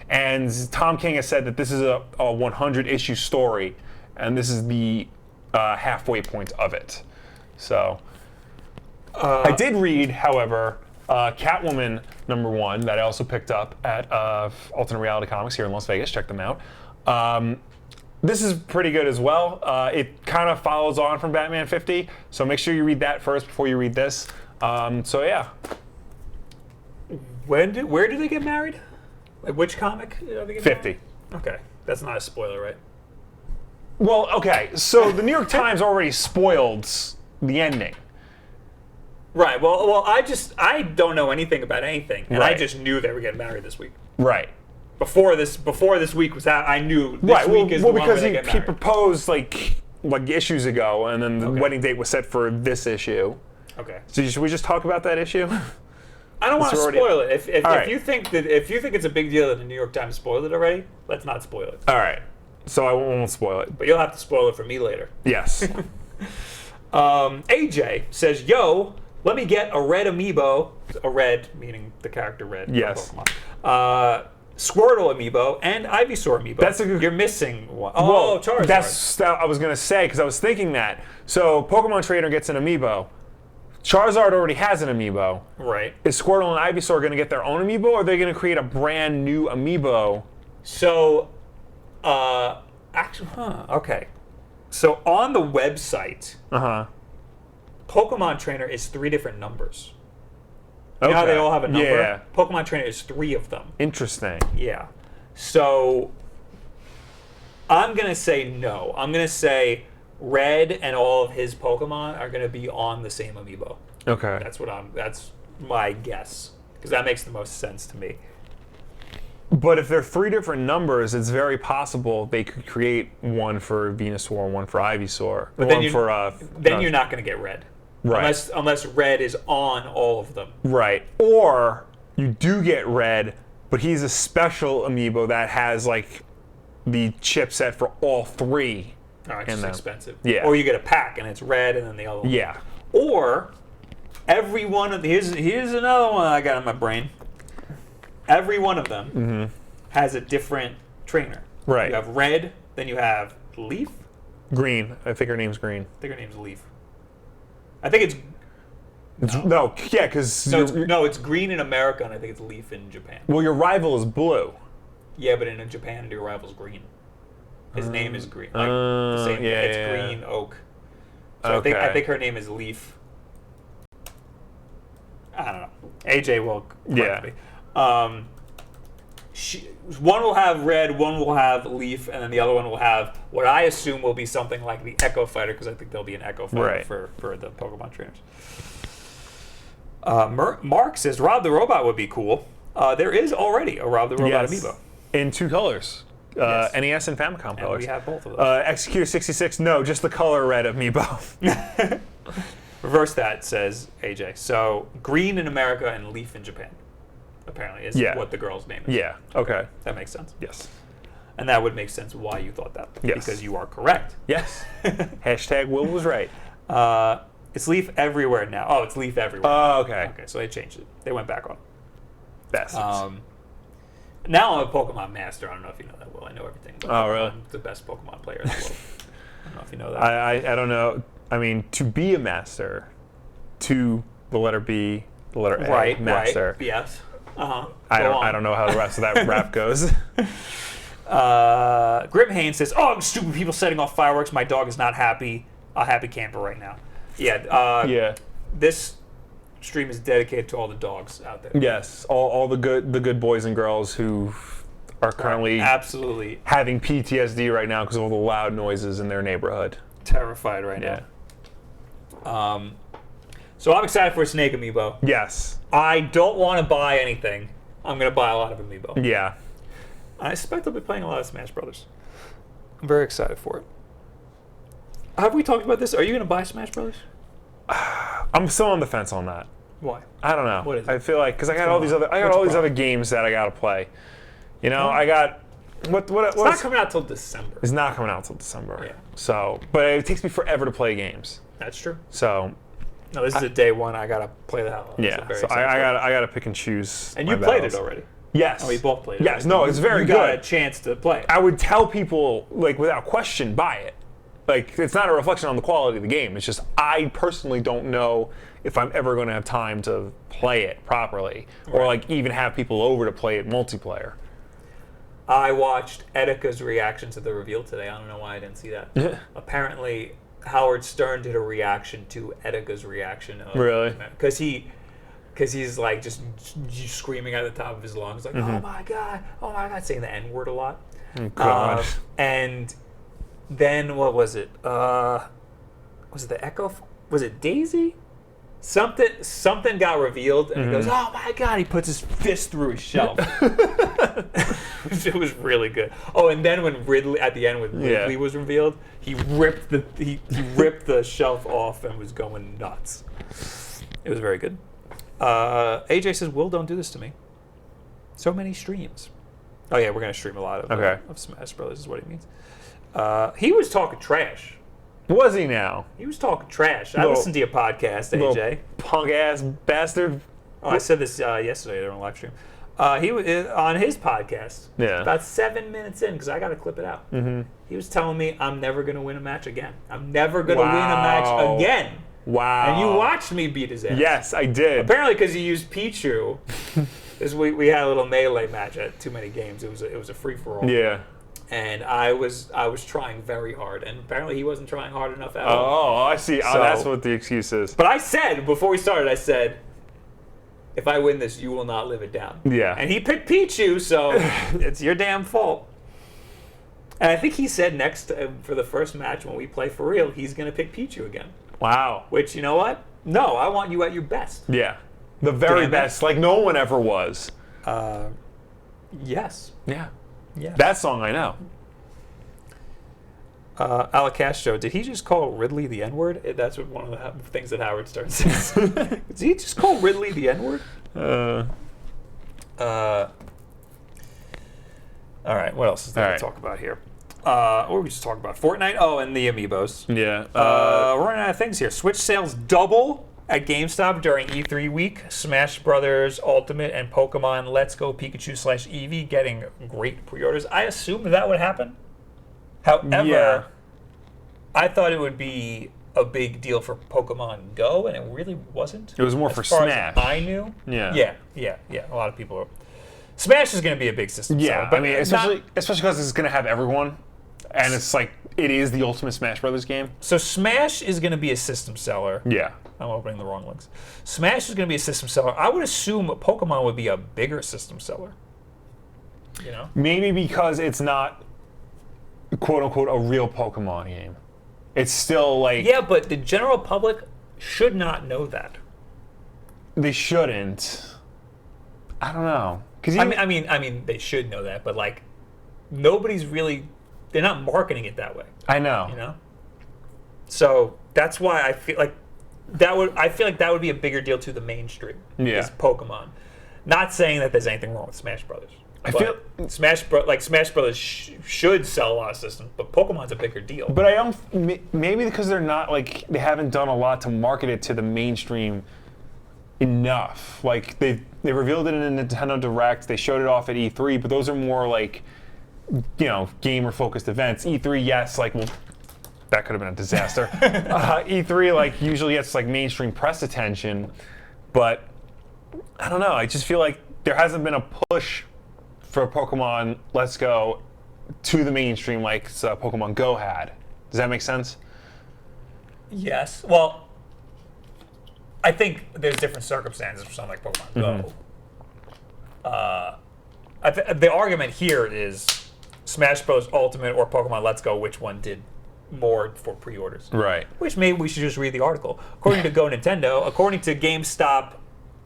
And Tom King has said that this is a 100-issue story, and this is the halfway point of it. So, I did read, however, Catwoman number 1 that I also picked up at Alternate Reality Comics here in Las Vegas. Check them out. This is pretty good as well. It kind of follows on from Batman 50, so make sure you read that first before you read this. So yeah. Where do they get married? Like which comic? Are they 50. Married? Okay, that's not a spoiler, right? Well, okay. So the New York Times already spoiled the ending. Right. Well, I don't know anything about anything, and I Right. just knew they were getting married this week. Right. Before this week was out, I knew this week is the one where because they get he married. proposed like issues ago, and then the wedding date was set for this issue. Okay. So should we just talk about that issue? I don't want to spoil it. If right. you think it's a big deal that the New York Times spoiled it already, let's not spoil it. All right. So I won't spoil it. But you'll have to spoil it for me later. Yes. AJ says, "Yo, let me get a red amiibo, a red meaning the character Red. From Yes. Pokemon. Squirtle amiibo and Ivysaur amiibo. That's a good. You're missing one. Oh, Charizard. That's I was gonna say because I was thinking that. So Pokemon Trainer gets an amiibo. Charizard already has an amiibo. Right. Is Squirtle and Ivysaur going to get their own amiibo, or are they going to create a brand new amiibo? So, actually, okay. So on the website, Pokemon Trainer is 3 different numbers. You know how they all have a number? Yeah. Pokemon Trainer is 3 of them. Interesting. Yeah. So I'm going to say no. I'm going to say Red and all of his Pokemon are going to be on the same amiibo. Okay. That's my guess, because that makes the most sense to me. But if they're 3 different numbers, it's very possible they could create one for Venusaur, one for Ivysaur, But one then you're not going to get Red. Right. Unless Red is on all of them. Right. Or you do get Red, but he's a special amiibo that has like the chipset for all 3. Oh, it's just expensive. Yeah. Or you get a pack and it's Red and then the other one. Yeah. Or every one of here's another one I got in my brain. Every one of them has a different trainer. Right. You have Red, then you have Leaf. Green. I think her name's Green. I think her name's Leaf. I think it's it's Green in America, and I think it's Leaf in Japan. Well, your rival is Blue. Yeah, but in Japan, your rival's Green. His name is Green. Like the same. Yeah, it's yeah. Green Oak. So I think her name is Leaf. I don't know. AJ will correct me. one will have red, one will have Leaf, and then the other one will have what I assume will be something like the Echo Fighter, because I think there'll be an Echo Fighter for the Pokemon trainers. Mark says Rob the Robot would be cool. There is already a Rob the Robot amiibo. In 2 colors. Yes. NES and Famicom colors. And we have both of those. Executor 66, no, just the color red amiibo. Reverse that, says AJ. So green in America and Leaf in Japan, apparently, is what the girl's name is. Yeah, okay. That makes sense. Yes. And that would make sense why you thought that. Yes. Because you are correct. Yes. Hashtag Will was right. It's Leaf everywhere now. Oh, it's Leaf everywhere. Oh, okay. Okay, so they changed it. They went back on. Bastards. Now I'm a Pokemon master. I don't know if you know that, Will. I know everything. Oh, really? I'm the best Pokemon player in the world. I don't know if you know that. I don't know. I mean, to be a master, to the letter B, the letter A, master. Right. Yes. I don't know how the rest of that rap goes. Grim Haynes says, "Oh, stupid people setting off fireworks. My dog is not happy. A happy camper right now." Yeah. Yeah. This stream is dedicated to all the dogs out there. Yes, all the good boys and girls who are currently absolutely having PTSD right now because of all the loud noises in their neighborhood. Terrified right now. So I'm excited for a Snake amiibo. Yes. I don't want to buy anything. I'm going to buy a lot of amiibo. Yeah. I expect I'll be playing a lot of Smash Brothers. I'm very excited for it. Have we talked about this? Are you going to buy Smash Brothers? I'm still on the fence on that. Why? I don't know. What is it? I feel like because I got all these other games that I got to play. You know, I got what? It's not coming out till December. It's not coming out till December. Yeah. So, but it takes me forever to play games. That's true. So. No, this is a day one. I gotta play the hell out of it. Yeah. So I gotta pick and choose. And you played it already. Yes. Oh, we both played it. Yes. No, it's very good. You got a chance to play it. I would tell people, like, without question, buy it. Like, it's not a reflection on the quality of the game. It's just I personally don't know if I'm ever going to have time to play it properly, or like even have people over to play it multiplayer. I watched Etika's reaction to the reveal today. I don't know why I didn't see that. Apparently, Howard Stern did a reaction to Etika's reaction. Really? Because he's like just screaming at the top of his lungs, like, oh my god, saying the N-word a lot. Oh, God. And then what was it? Was it the Echo? Was it Daisy? Something got revealed, and he goes, "Oh my god!" He puts his fist through his shelf. It was really good. Oh, and then when Ridley at the end, when Ridley was revealed, he ripped the shelf off and was going nuts. It was very good. AJ says, "Will, don't do this to me." So many streams. Oh yeah, we're gonna stream a lot of Smash Brothers. Is what he means. He was talking trash. Was he now? He was talking trash. I listened to your podcast, AJ. Punk ass bastard. Oh, I said this yesterday during a live stream. He was on his podcast. Yeah. About 7 minutes in, because I got to clip it out. He was telling me I'm never going to win a match again. I'm never going to win a match again. Wow. And you watched me beat his ass. Yes, I did. Apparently, because he used Pichu. we had a little melee match at too many games. It was a free for all. Yeah. And I was trying very hard, and apparently he wasn't trying hard enough at all. Oh, I see. So, that's what the excuse is. But I said, before we started, if I win this, you will not live it down. Yeah. And he picked Pichu, so it's your damn fault. And I think he said for the first match when we play for real, he's going to pick Pichu again. Wow. Which, you know what? No, I want you at your best. Yeah. The very best, like no one ever was. Yes. Yeah. Yeah. That song I know. Alacastro, did he just call Ridley the N-word? That's what one of the things that Howard Stern says. Did he just call Ridley the N-word? All right, what else is there to talk about here? Or we just talk about Fortnite. Oh, and the Amiibos. Yeah. We're running out of things here. Switch sales double at GameStop during E3 week. Smash Brothers Ultimate and Pokemon Let's Go Pikachu / Eevee getting great pre-orders. I assumed that would happen. However, I thought it would be a big deal for Pokemon Go, and it really wasn't. It was more for Smash. As I knew. Yeah. Yeah. A lot of people are. Smash is going to be a big system. Yeah, but I mean, especially because it's going to have everyone, and it's like it is the ultimate Smash Brothers game. So Smash is going to be a system seller. Yeah. I'm opening the wrong links. Smash is going to be a system seller. I would assume Pokemon would be a bigger system seller. You know? Maybe because it's not, quote unquote, a real Pokemon game. It's still like... Yeah, but the general public should not know that. They shouldn't. I don't know. I mean, they should know that, but like, nobody's really... They're not marketing it that way. I know. You know? So that's why I feel like that would be a bigger deal to the mainstream. Yeah. Is Pokemon. Not saying that there's anything wrong with Smash Brothers. I feel Smash Brothers should sell a lot of systems, but Pokemon's a bigger deal. But I don't. Maybe because they're not like they haven't done a lot to market it to the mainstream enough. Like they revealed it in a Nintendo Direct. They showed it off at E3, but those are more like gamer focused events. E3, yes, like that could have been a disaster. E3 like usually gets like mainstream press attention, but I don't know. I just feel like there hasn't been a push for Pokemon Let's Go to the mainstream like Pokemon Go had. Does that make sense? Yes. Well, I think there's different circumstances for something like Pokemon Go. The argument here is Smash Bros. Ultimate or Pokemon Let's Go, which one did more for pre-orders? Right. Which maybe we should just read the article. According to Go Nintendo, according to GameStop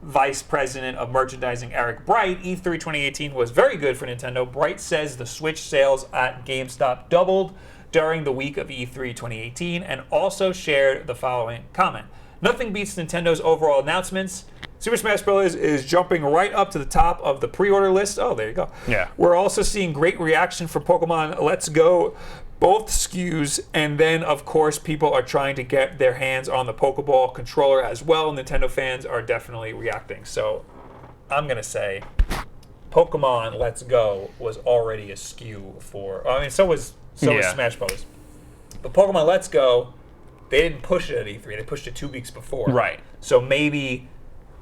Vice President of Merchandising Eric Bright, E3 2018 was very good for Nintendo. Bright says the Switch sales at GameStop doubled during the week of E3 2018 and also shared the following comment. Nothing beats Nintendo's overall announcements. Super Smash Bros. Is jumping right up to the top of the pre-order list. Oh, there you go. Yeah. We're also seeing great reaction for Pokemon Let's Go, both SKUs, and then, of course, people are trying to get their hands on the Pokeball controller as well. Nintendo fans are definitely reacting. So I'm going to say Pokemon Let's Go was already a SKU for... I mean, so was Smash Bros. But Pokemon Let's Go, they didn't push it at E3. They pushed it 2 weeks before. Right. So maybe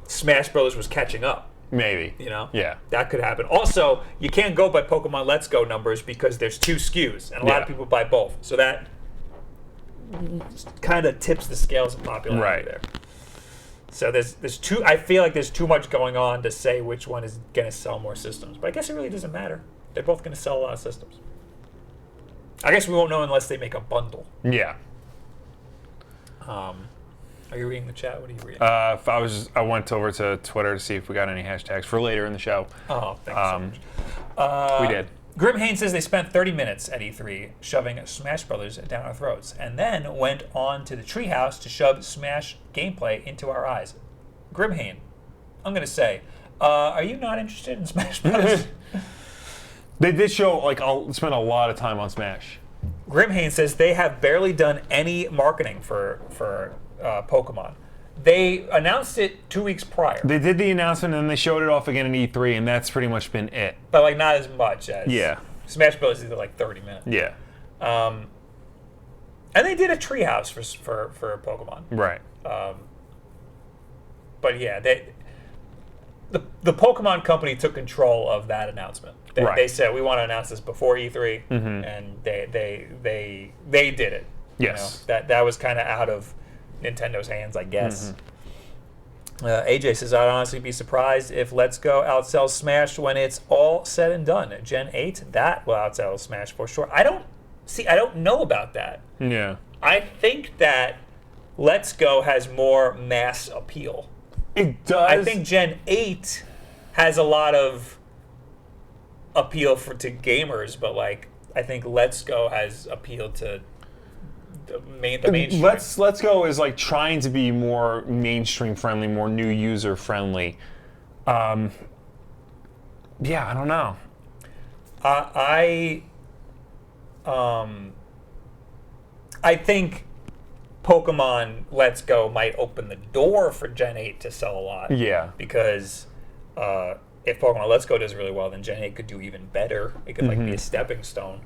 Smash Bros. Was catching up. Maybe. Yeah. That could happen. Also, you can't go by Pokemon Let's Go numbers because there's 2 SKUs, and a lot of people buy both. So that kind of tips the scales of popularity there. So there's too. I feel like there's too much going on to say which one is going to sell more systems. But I guess it really doesn't matter. They're both going to sell a lot of systems. I guess we won't know unless they make a bundle. Yeah. Are you reading the chat? What are you reading? I went over to Twitter to see if we got any hashtags for later in the show. Oh, thanks so much. We did. Grim Haynes says they spent 30 minutes at E3 shoving Smash Brothers down our throats, and then went on to the treehouse to shove Smash gameplay into our eyes. Grim Haynes, I'm going to say, are you not interested in Smash Brothers? They did show, spend a lot of time on Smash. Grim Haynes says they have barely done any marketing for Pokemon. They announced it 2 weeks prior. They did the announcement and then they showed it off again in E3, and that's pretty much been it. But not as much as Smash Bros. Is 30 minutes. Yeah. And they did a treehouse for Pokemon. Right. But yeah, the Pokemon company took control of that announcement. They said, we want to announce this before E3, and they did it. Yes. That was kind of out of Nintendo's hands, I guess. AJ says, I'd honestly be surprised if Let's Go outsells Smash when it's all said and done. Gen 8, that will outsell Smash for sure. I don't know about that. Yeah. I think that Let's Go has more mass appeal. It does. I think Gen 8 has a lot of appeal to gamers, but I think Let's Go has appeal to the mainstream. Let's Go is trying to be more mainstream friendly, more new user friendly. Yeah, I don't know. I think Pokemon Let's Go might open the door for Gen 8 to sell a lot. Yeah. Because if Pokemon Let's Go does really well, then Gen 8 could do even better. It could be a stepping stone.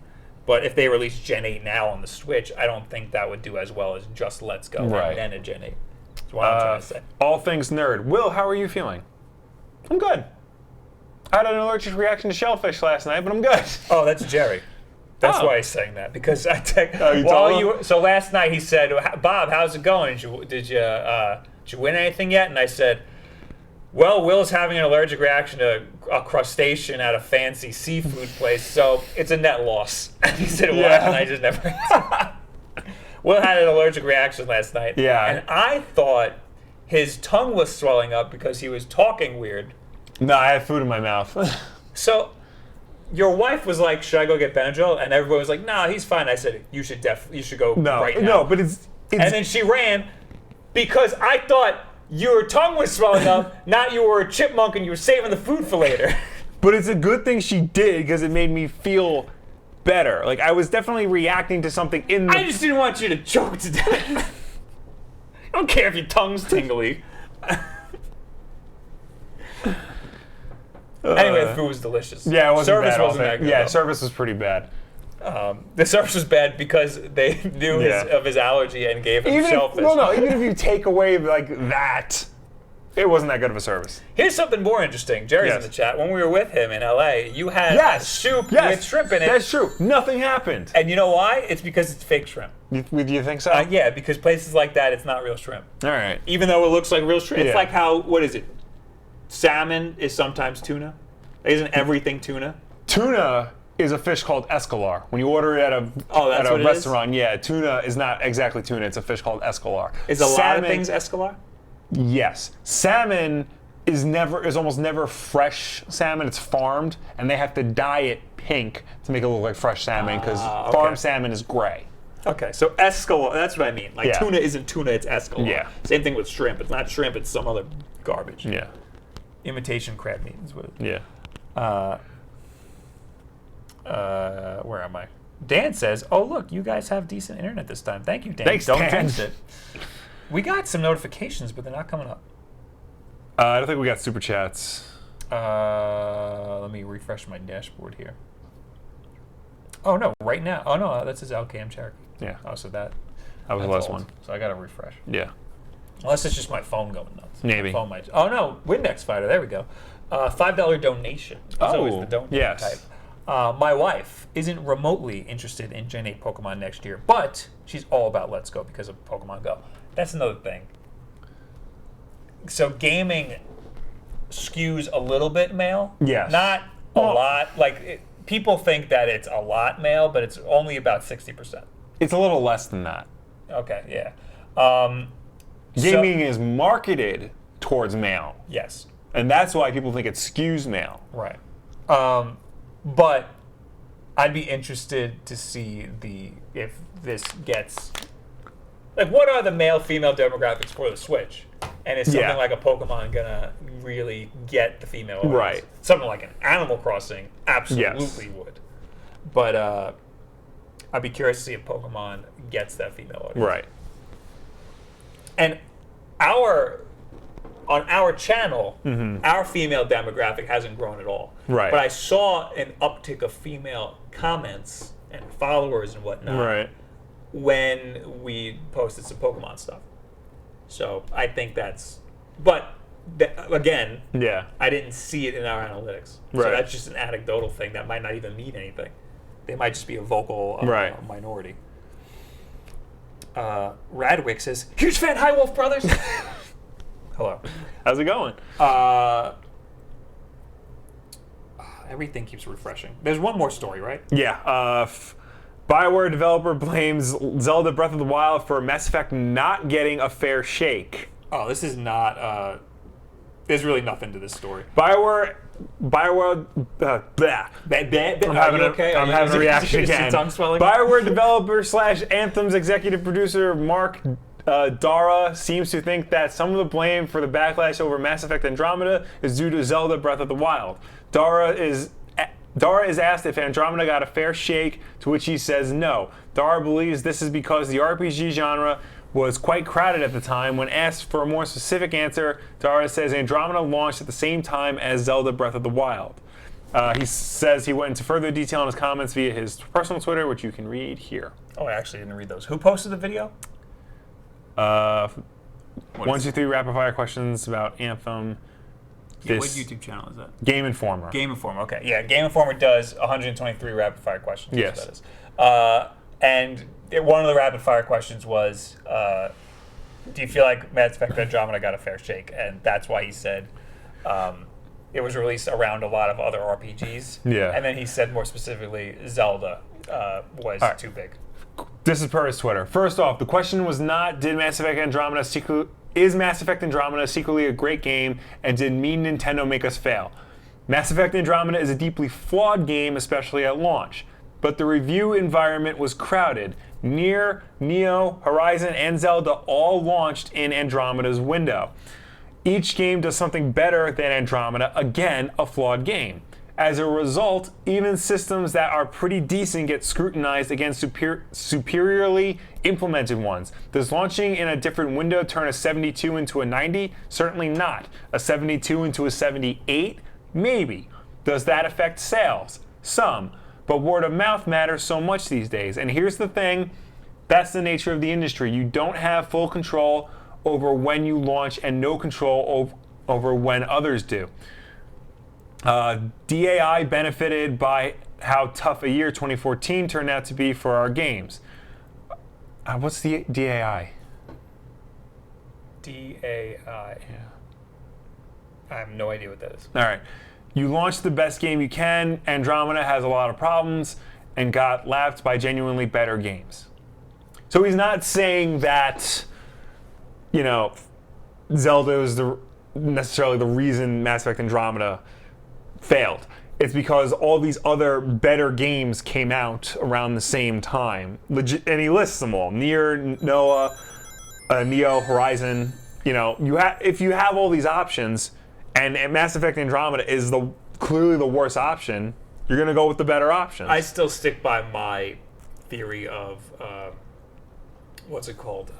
But if they release Gen 8 now on the Switch, I don't think that would do as well as just Let's Go and then a Gen 8. That's what I'm trying to say. All things nerd. Will, how are you feeling? I'm good. I had an allergic reaction to shellfish last night, but I'm good. Oh, that's Jerry. That's why he's saying that. Because I so last night he said, Bob, how's it going? Did you win anything yet? And I said, well, Will's having an allergic reaction to a crustacean at a fancy seafood place, so it's a net loss. And he said, what? Yeah. And I just never answered. Will had an allergic reaction last night. Yeah. And I thought his tongue was swelling up because he was talking weird. No, I had food in my mouth. So your wife was like, should I go get Benadryl? And everybody was like, nah, he's fine. I said, you should go right now. No, but it's and then she ran because I thought your tongue was swelling up, not you were a chipmunk and you were saving the food for later. But it's a good thing she did because it made me feel better. Like, I was definitely reacting to something in the... I just didn't want you to choke to death. I don't care if your tongue's tingly. Anyway, the food was delicious. Yeah, it wasn't service bad. wasn't that good. Yeah, though. service was pretty bad. The service was bad because they knew of his allergy and gave him shellfish. Even if you take away like that, it wasn't that good of a service. Here's something more interesting. Jerry's in the chat. When we were with him in LA, you had soup with shrimp in it. That's true. Nothing happened. And you know why? It's because it's fake shrimp. You think so? Yeah, because places like that, it's not real shrimp. All right. Even though it looks like real shrimp. It's Yeah. like how, what is it? Salmon is sometimes tuna. Isn't everything tuna? Tuna is a fish called escalar. When you order it at a that's what it restaurant, tuna is not exactly tuna. It's a fish called escalar. Is a lot of things escalar? Yes. Salmon is almost never fresh salmon. It's farmed, and they have to dye it pink to make it look like fresh salmon because farm salmon is gray. Okay, so escalar, that's what I mean. Like tuna isn't tuna, it's escalar. Yeah. Same thing with shrimp. It's not shrimp, it's some other garbage. Yeah. Imitation crab meat is what it is. Yeah. Where am I? Dan says, oh, look, you guys have decent internet this time. Thank you, Dan. Thanks, Don't Dan. jinx it. We got some notifications, but they're not coming up. I don't think we got super chats. Let me refresh my dashboard here. Oh, no, right now. Oh, no, that says LKM Cherokee. Yeah. Oh, so that was the last one. So I got to refresh. Yeah. Unless it's just my phone going nuts. Maybe. My phone might. Oh, no, Windex Fighter. There we go. $5 donation. That's always the donation type. My wife isn't remotely interested in Gen 8 Pokemon next year, but she's all about Let's Go because of Pokemon Go. That's another thing. So gaming skews a little bit male. Yes. Not a lot. Like, people think that it's a lot male, but it's only about 60%. It's a little less than that. Okay, yeah. Gaming is marketed towards male. Yes. And that's why people think it skews male. Right. But I'd be interested to see if this gets, like, what are the male-female demographics for the Switch? And is something like a Pokemon gonna really get the female audience? Right. Something like an Animal Crossing absolutely would. But I'd be curious to see if Pokemon gets that female audience. Right. And on our channel, our female demographic hasn't grown at all. Right. But I saw an uptick of female comments and followers and whatnot when we posted some Pokemon stuff. So I think that's... But, again, I didn't see it in our analytics. So that's just an anecdotal thing that might not even mean anything. They might just be a vocal minority. Radwick says, huge fan, hi Wolf Brothers! Hello. How's it going? Everything keeps refreshing. There's one more story, right? Yeah. Bioware developer blames Zelda Breath of the Wild for Mass Effect not getting a fair shake. Oh, this is not... there's really nothing to this story. Bioware... I'm having a reaction is your again. tongue swelling? Bioware developer / Anthem's executive producer Mark Dara seems to think that some of the blame for the backlash over Mass Effect Andromeda is due to Zelda Breath of the Wild. Dara is asked if Andromeda got a fair shake, to which he says no. Dara believes this is because the RPG genre was quite crowded at the time. When asked for a more specific answer, Dara says Andromeda launched at the same time as Zelda Breath of the Wild. He says he went into further detail in his comments via his personal Twitter, which you can read here. Oh, I actually didn't read those. Who posted the video? 123 rapid fire questions about Anthem. Yeah, what YouTube channel is that? Game Informer. Game Informer, okay. Yeah, Game Informer does 123 rapid fire questions. Yes. That is. And one of the rapid fire questions was, do you feel like Mass Effect Andromeda got a fair shake? And that's why he said, it was released around a lot of other RPGs. Yeah. And then he said more specifically Zelda was too big. This is per his Twitter. First off, the question was not, is Mass Effect Andromeda secretly a great game, and did mean Nintendo make us fail? Mass Effect Andromeda is a deeply flawed game, especially at launch. But the review environment was crowded. Nier, Neo, Horizon, and Zelda all launched in Andromeda's window. Each game does something better than Andromeda, again, a flawed game. As a result, even systems that are pretty decent get scrutinized against superiorly implemented ones. Does launching in a different window turn a 72 into a 90? Certainly not. A 72 into a 78? Maybe. Does that affect sales? Some. But word of mouth matters so much these days. And here's the thing, that's the nature of the industry. You don't have full control over when you launch and no control over when others do. DAI benefited by how tough a year 2014 turned out to be for our games. What's the DAI? DAI. Yeah. I have no idea what that is. All right. You launched the best game you can. Andromeda has a lot of problems and got lapped by genuinely better games. So he's not saying that, Zelda is necessarily the reason Mass Effect Andromeda failed. It's because all these other better games came out around the same time. And he lists them all. Nier, Noah, Neo, Horizon. If you have all these options, and Mass Effect Andromeda is clearly the worst option, you're going to go with the better option. I still stick by my theory of, what's it called?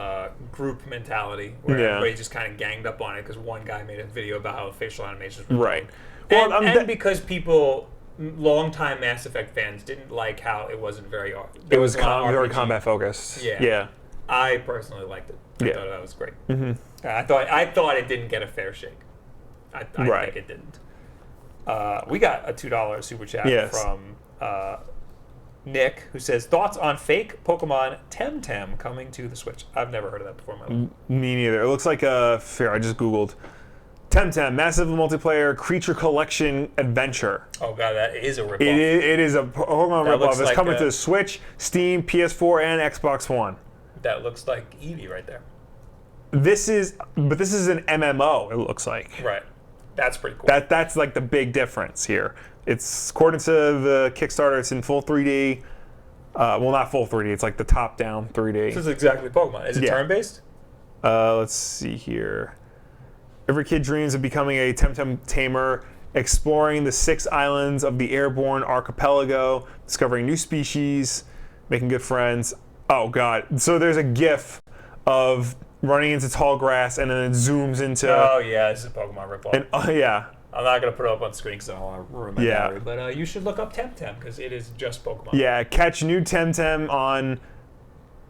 Group mentality, where everybody just kind of ganged up on it because one guy made a video about how facial animations were right. Well, and because people, longtime Mass Effect fans, didn't like how it wasn't very... It was very combat focused. Yeah. I personally liked it. I thought that was great. Mm-hmm. I thought it didn't get a fair shake. I think it didn't. We got a $2 super chat from Nick, who says, thoughts on fake Pokemon Temtem coming to the Switch? I've never heard of that before in my life. Me neither. It looks like I just Googled. Temtem, massive multiplayer creature collection adventure. Oh god, that is a ripoff. It is a Pokemon ripoff. It's coming to the Switch, Steam, PS4, and Xbox One. That looks like Eevee right there. This is an MMO, it looks like. Right. That's pretty cool. That's like the big difference here. It's, according to the Kickstarter, it's in full 3D. Well, not full 3D. It's like the top-down 3D. This is exactly Pokemon. Is it turn-based? Let's see here. Every kid dreams of becoming a Temtem tamer, exploring the 6 islands of the airborne archipelago, discovering new species, making good friends. Oh, God. So there's a GIF of running into tall grass, and then it zooms into... Oh, yeah. This is a Pokemon ripoff. And, yeah. I'm not going to put it up on screen because I don't want to ruin my gallery. But you should look up Temtem because it is just Pokemon. Yeah. Catch new Temtem on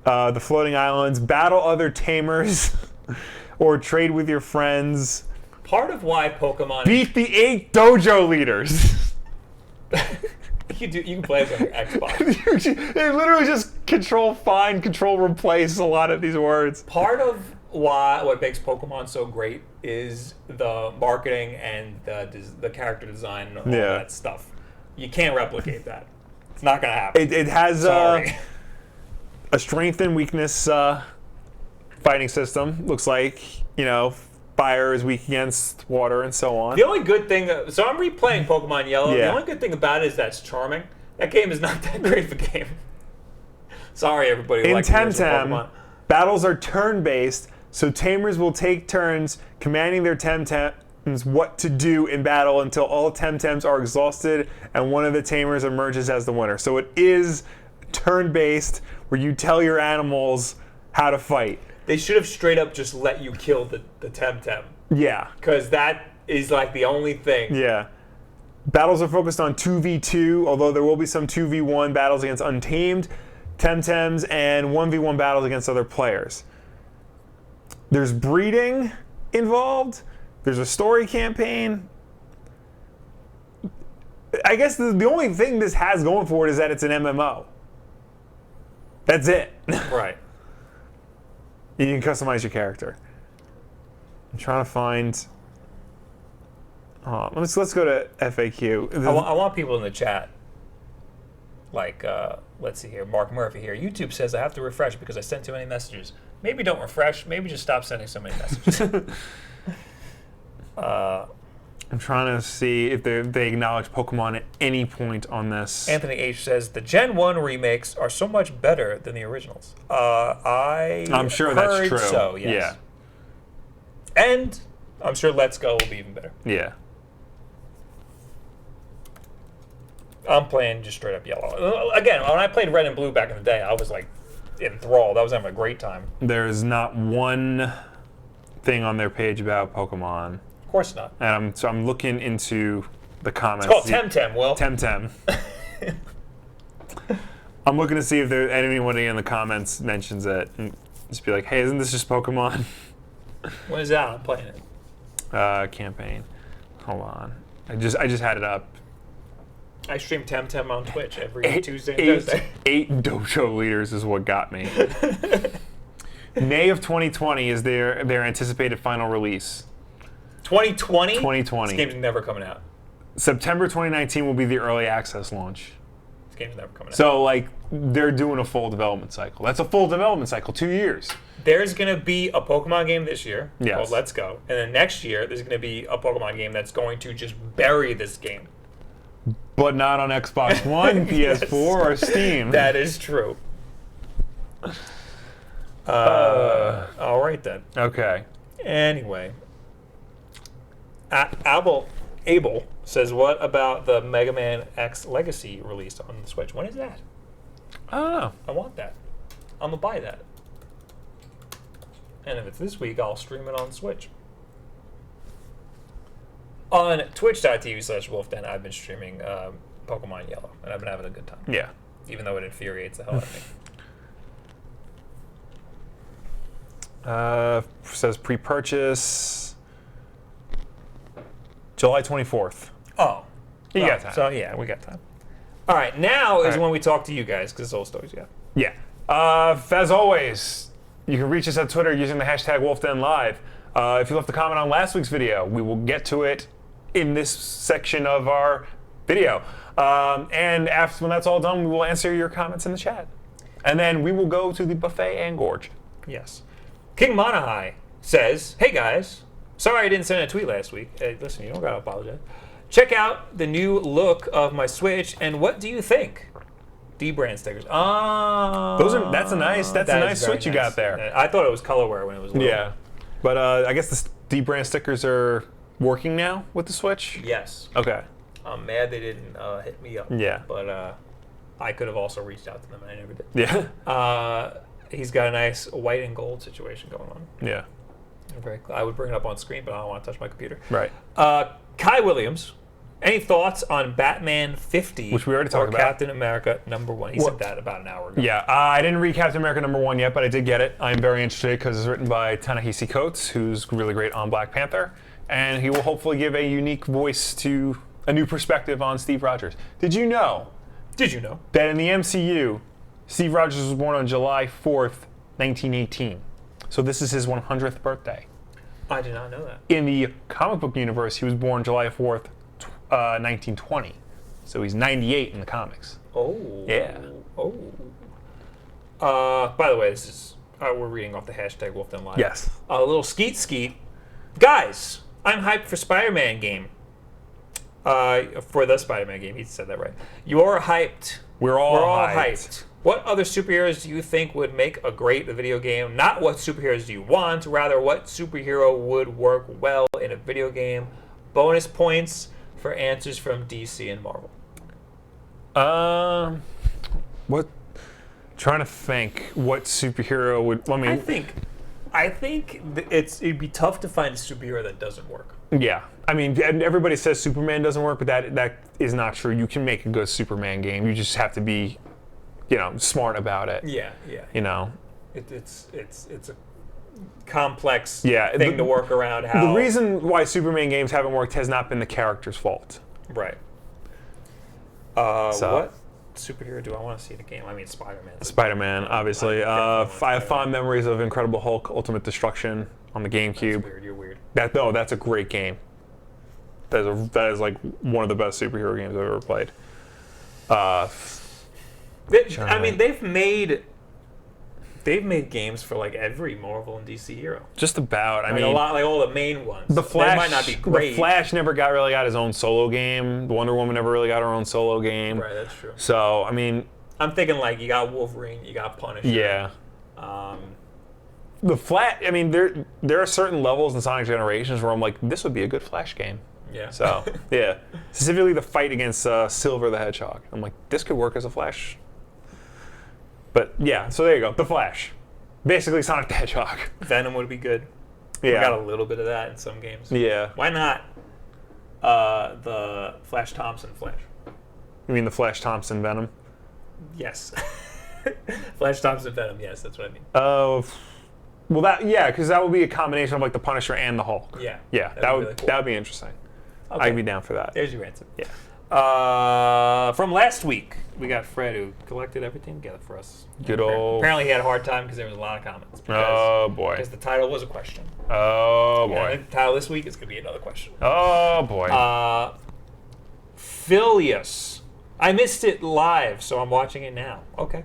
the floating islands. Battle other tamers. Or trade with your friends. Part of why Pokemon... Beat the 8 dojo leaders. You can play it on your Xbox. They literally just control find, control replace a lot of these words. Part of what makes Pokemon so great is the marketing and the character design and all that stuff. You can't replicate that. It's not going to happen. It has a strength and weakness fighting system. Looks like, fire is weak against water and so on. The only good thing... So I'm replaying Pokemon Yellow. The only good thing about it is that it's charming. That game is not that great of a game. Sorry, everybody. In Temtem, battles are turn-based, so tamers will take turns commanding their Temtems what to do in battle until all Temtems are exhausted and one of the tamers emerges as the winner. So it is turn-based, where you tell your animals how to fight. They should have straight up just let you kill the Temtem. Yeah. Because that is like the only thing. Yeah. Battles are focused on 2v2, although there will be some 2v1 battles against untamed Temtems and 1v1 battles against other players. There's breeding involved. There's a story campaign. I guess the only thing this has going for it is that it's an MMO. That's it. Right. You can customize your character. I'm trying to find... Let's go to FAQ. I want people in the chat. Like, let's see here. Mark Murphy here. YouTube says I have to refresh because I sent too many messages. Maybe don't refresh. Maybe just stop sending so many messages. I'm trying to see if they acknowledge Pokemon at any point on this. Anthony H says the Gen 1 remakes are so much better than the originals. I'm sure that's true. So, yes. Yeah. And I'm sure Let's Go will be even better. Yeah. I'm playing just straight up yellow. Again, when I played red and blue back in the day, I was like enthralled. I was having a great time. There's not one thing on their page about Pokemon. Of course not. And I'm looking into the comments. It's called Temtem, Will. Temtem. I'm looking to see if anybody in the comments mentions it. And just be like, hey, isn't this just Pokemon? When is that? I'm playing it. Campaign. Hold on. I just had it up. I stream Temtem on Twitch every Tuesday and Thursday. 8 dojo leaders is what got me. May of 2020 is their anticipated final release. 2020? 2020. This game's never coming out. September 2019 will be the early access launch. This game's never coming out. So, like, they're doing a full development cycle. That's a full development cycle, 2 years. There's going to be a Pokemon game this year called Yes. Let's Go. And then next year, there's going to be a Pokemon game that's going to just bury this game. But not on Xbox One, PS4, or Steam. That is true. All right, then. Okay. Anyway. Abel says, what about the Mega Man X Legacy released on the Switch? When is that? I don't know. I want that. I'm going to buy that. And if it's this week, I'll stream it on Switch. On twitch.tv/Wulff Den, I've been streaming Pokemon Yellow, and I've been having a good time. Yeah. Even though it infuriates the hell out of me. Says pre-purchase July 24th. Oh. You got time. So, yeah, we got time. All right, now is when we talk to you guys, because it's all stories we got. Yeah. As always, you can reach us at Twitter using the hashtag WolfDenLive. If you left a comment on last week's video, we will get to it in this section of our video. And after when that's all done, we will answer your comments in the chat. And then we will go to the buffet and gorge. Yes. King Monahai says, hey guys, sorry I didn't send a tweet last week. Hey, listen, you don't gotta apologize. Check out the new look of my Switch, and what do you think? D-brand stickers. That's a nice Switch you got there. I thought it was colorware when it was little. Yeah. But I guess the D-brand stickers are working now with the Switch? Yes. Okay. I'm mad they didn't hit me up. Yeah. But I could have also reached out to them, and I never did. Yeah. He's got a nice white and gold situation going on. Yeah. I would bring it up on screen, but I don't want to touch my computer. Right. Kai Williams, any thoughts on Batman 50? Which we already talked about. Captain America #1. He said that about an hour ago. Yeah, I didn't read Captain America #1 yet, but I did get it. I'm very interested because it's written by Ta-Nehisi Coates, who's really great on Black Panther, and he will hopefully give a unique voice to a new perspective on Steve Rogers. Did you know that in the MCU, Steve Rogers was born on July 4th, 1918. So this is his 100th birthday. I did not know that. In the comic book universe, he was born July 4th, 1920. So he's 98 in the comics. Oh. Yeah. Oh. By the way, this is we're reading off the hashtag Wulff Den Live. Yes. A little skeet. Guys, I'm hyped for Spider-Man game. For the Spider-Man game, he said that right. You're hyped. We're all hyped. What other superheroes do you think would make a great video game? Not what superheroes do you want, rather what superhero would work well in a video game? Bonus points for answers from DC and Marvel. What? Trying to think what superhero would. I mean, I think it'd be tough to find a superhero that doesn't work. Yeah, I mean, everybody says Superman doesn't work, but that is not true. You can make a good Superman game. You just have to be, smart about it. Yeah. It's a complex thing to work around. The reason why Superman games haven't worked has not been the character's fault. Right. What superhero do I want to see in a game? I mean, Spider-Man. Spider-Man, obviously. I have fond memories of Incredible Hulk: Ultimate Destruction on the GameCube. That's weird. You're weird. That's a great game. That is like one of the best superhero games I've ever played. I mean, they've made games for like every Marvel and DC hero. Just about. I mean, a lot, like all the main ones. The Flash they might not be great. The Flash never really got his own solo game. Wonder Woman never really got her own solo game. Right, that's true. So I mean, I'm thinking like you got Wolverine, you got Punisher. Yeah. The Flash. I mean, there are certain levels in Sonic Generations where I'm like, this would be a good Flash game. Yeah. So yeah, specifically the fight against Silver the Hedgehog. I'm like, this could work as a Flash. But yeah, so there you go. The Flash. Basically Sonic the Hedgehog. Venom would be good. Yeah. We got a little bit of that in some games. Yeah. Why not the Flash Thompson Flash? You mean the Flash Thompson Venom? Yes. Flash Thompson Venom, yes, that's what I mean. Oh. Well, because that would be a combination of like the Punisher and the Hulk. Yeah. Yeah, that would be interesting. Okay. I'd be down for that. There's your answer. Yeah. From last week, we got Fred who collected everything together for us. Good old. Apparently, he had a hard time because there was a lot of comments. Oh boy. Because the title was a question. Oh boy. And the title this week is going to be another question. Oh boy. Phileas. I missed it live, so I'm watching it now. Okay.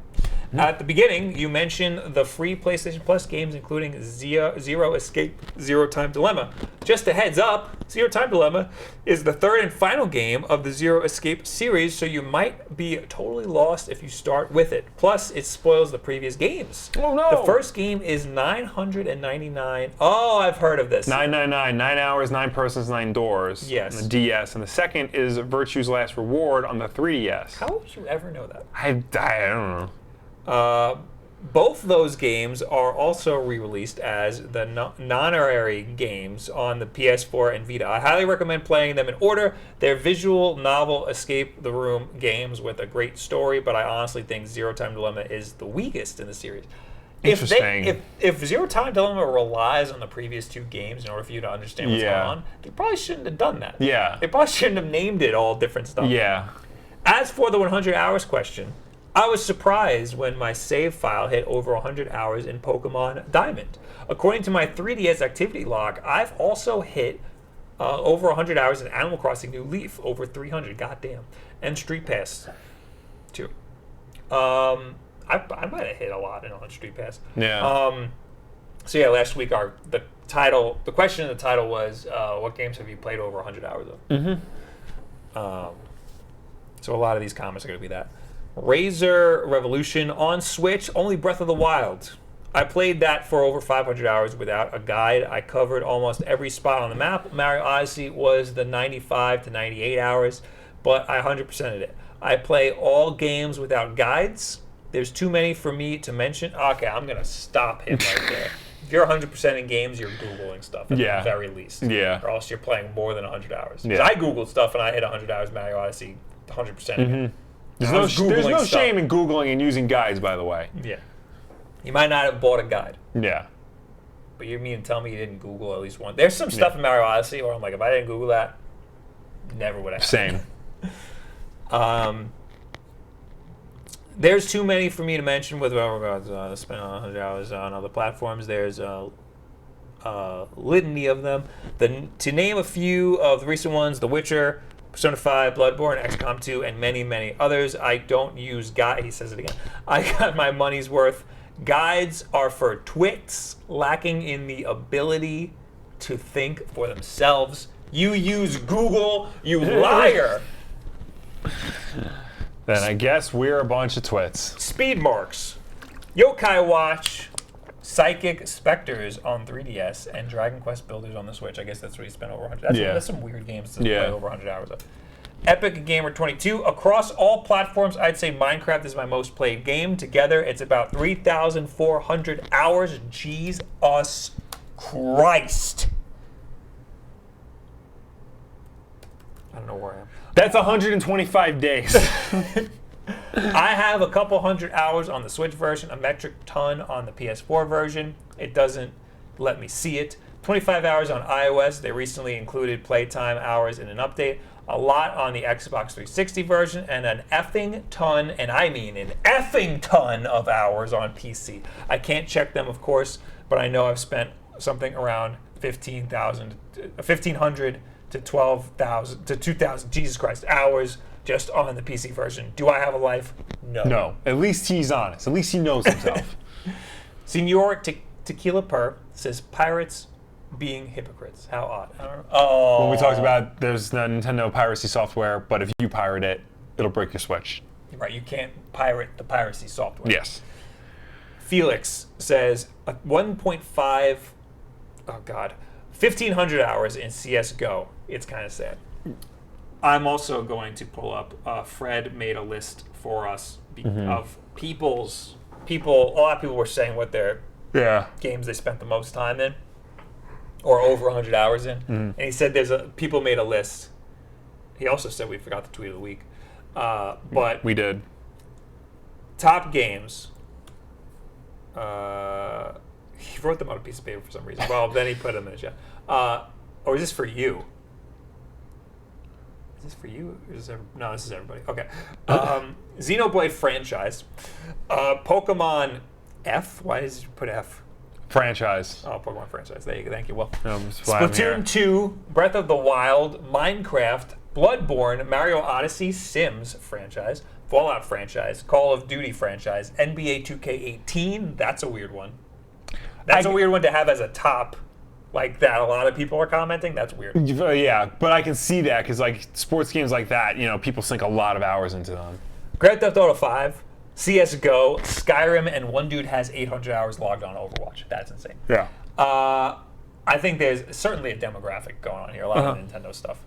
At the beginning, you mentioned the free PlayStation Plus games, including Zero Escape, Zero Time Dilemma. Just a heads up, Zero Time Dilemma is the third and final game of the Zero Escape series, so you might be totally lost if you start with it. Plus, it spoils the previous games. Oh no! The first game is $999. Oh, I've heard of this. 999, 9 hours, 9 persons, 9 doors. Yes. On the DS, and the second is Virtue's Last Reward on the 3DS. How would you ever know that? I don't know. Both those games are also re-released as the non-honorary games on the PS4 and Vita. I highly recommend playing them in order. They're visual novel escape the room games with a great story, but I honestly think Zero Time Dilemma is the weakest in the series. Interesting. If Zero Time Dilemma relies on the previous two games in order for you to understand what's going on, they probably shouldn't have done that. Yeah. They probably shouldn't have named it all different stuff. Yeah. As for the 100 hours question, I was surprised when my save file hit over 100 hours in Pokemon Diamond. According to my 3DS activity log, I've also hit over 100 hours in Animal Crossing New Leaf, over 300, goddamn, and Street Pass, too. I might have hit a lot on Street Pass. Yeah. So yeah, last week the question in the title was, what games have you played over 100 hours of? Mm-hmm. So a lot of these comments are going to be that. Razor Revolution on Switch, only Breath of the Wild. I played that for over 500 hours without a guide. I covered almost every spot on the map. Mario Odyssey was the 95 to 98 hours, but I 100%ed it. I play all games without guides. There's too many for me to mention. Okay, I'm going to stop him right there. If you're 100% in games, you're Googling stuff at the very least. Yeah. Or else you're playing more than 100 hours. Yeah. I Googled stuff and I hit 100 hours Mario Odyssey 100% again. There's no shame in Googling and using guides, by the way. Yeah. You might not have bought a guide. Yeah. But you mean to tell me you didn't Google at least one? There's some stuff in Mario Odyssey where I'm like, if I didn't Google that, never would have. Same. There's too many for me to mention with regards to spending 100 hours on other platforms. There's a litany of them. To name a few of the recent ones, The Witcher, Persona 5, Bloodborne, XCOM 2, and many, many others. I don't use guides. He says it again. I got my money's worth. Guides are for twits lacking in the ability to think for themselves. You use Google, you liar. Then I guess we're a bunch of twits. Speed marks. Yokai Watch, Psychic Specters on 3DS, and Dragon Quest Builders on the Switch. I guess that's where you spent over 100. That's some weird games to play over 100 hours of. Epic Gamer 22. Across all platforms, I'd say Minecraft is my most played game. Together, it's about 3,400 hours. Jesus Christ. I don't know where I am. That's 125 days. I have a couple hundred hours on the Switch version, a metric ton on the PS4 version. It doesn't let me see it. 25 hours on iOS. They recently included playtime hours in an update. A lot on the Xbox 360 version, and an effing ton, and I mean an effing ton of hours on PC. I can't check them, of course, but I know I've spent something around 1,500 to 12,000 to 2,000, Jesus Christ, hours just on the PC version. Do I have a life? No. No. At least he's honest. At least he knows himself. Senor Tequila Purr says pirates being hypocrites. How odd. I don't know. Oh. When we talked about there's no Nintendo piracy software, but if you pirate it, it'll break your Switch. Right, you can't pirate the piracy software. Yes. Felix says 1.5, 1,500 hours in CSGO. It's kind of sad. I'm also going to pull up, Fred made a list for us of a lot of people were saying what their games they spent the most time in, or over 100 hours in. And he said people made a list. He also said we forgot the tweet of the week. But we did. Top games. He wrote them on a piece of paper for some reason. Well, then he put them in the chat. Or is this for you? Is this for you? Or is this no, this is everybody. Okay. Xenoblade franchise. Pokemon F. Why did you put F? Franchise. Oh, Pokemon franchise. There you go. Thank you. Well, Splatoon 2, Breath of the Wild, Minecraft, Bloodborne, Mario Odyssey, Sims franchise, Fallout franchise, Call of Duty franchise, NBA 2K18. That's a weird one. That's a weird one to have as a top, like that. A lot of people are commenting. That's weird. Yeah, but I can see that because like sports games like that, people sink a lot of hours into them. Grand Theft Auto 5, CS:GO, Skyrim, and one dude has 800 hours logged on Overwatch. That's insane. Yeah. I think there's certainly a demographic going on here. A lot of Nintendo stuff.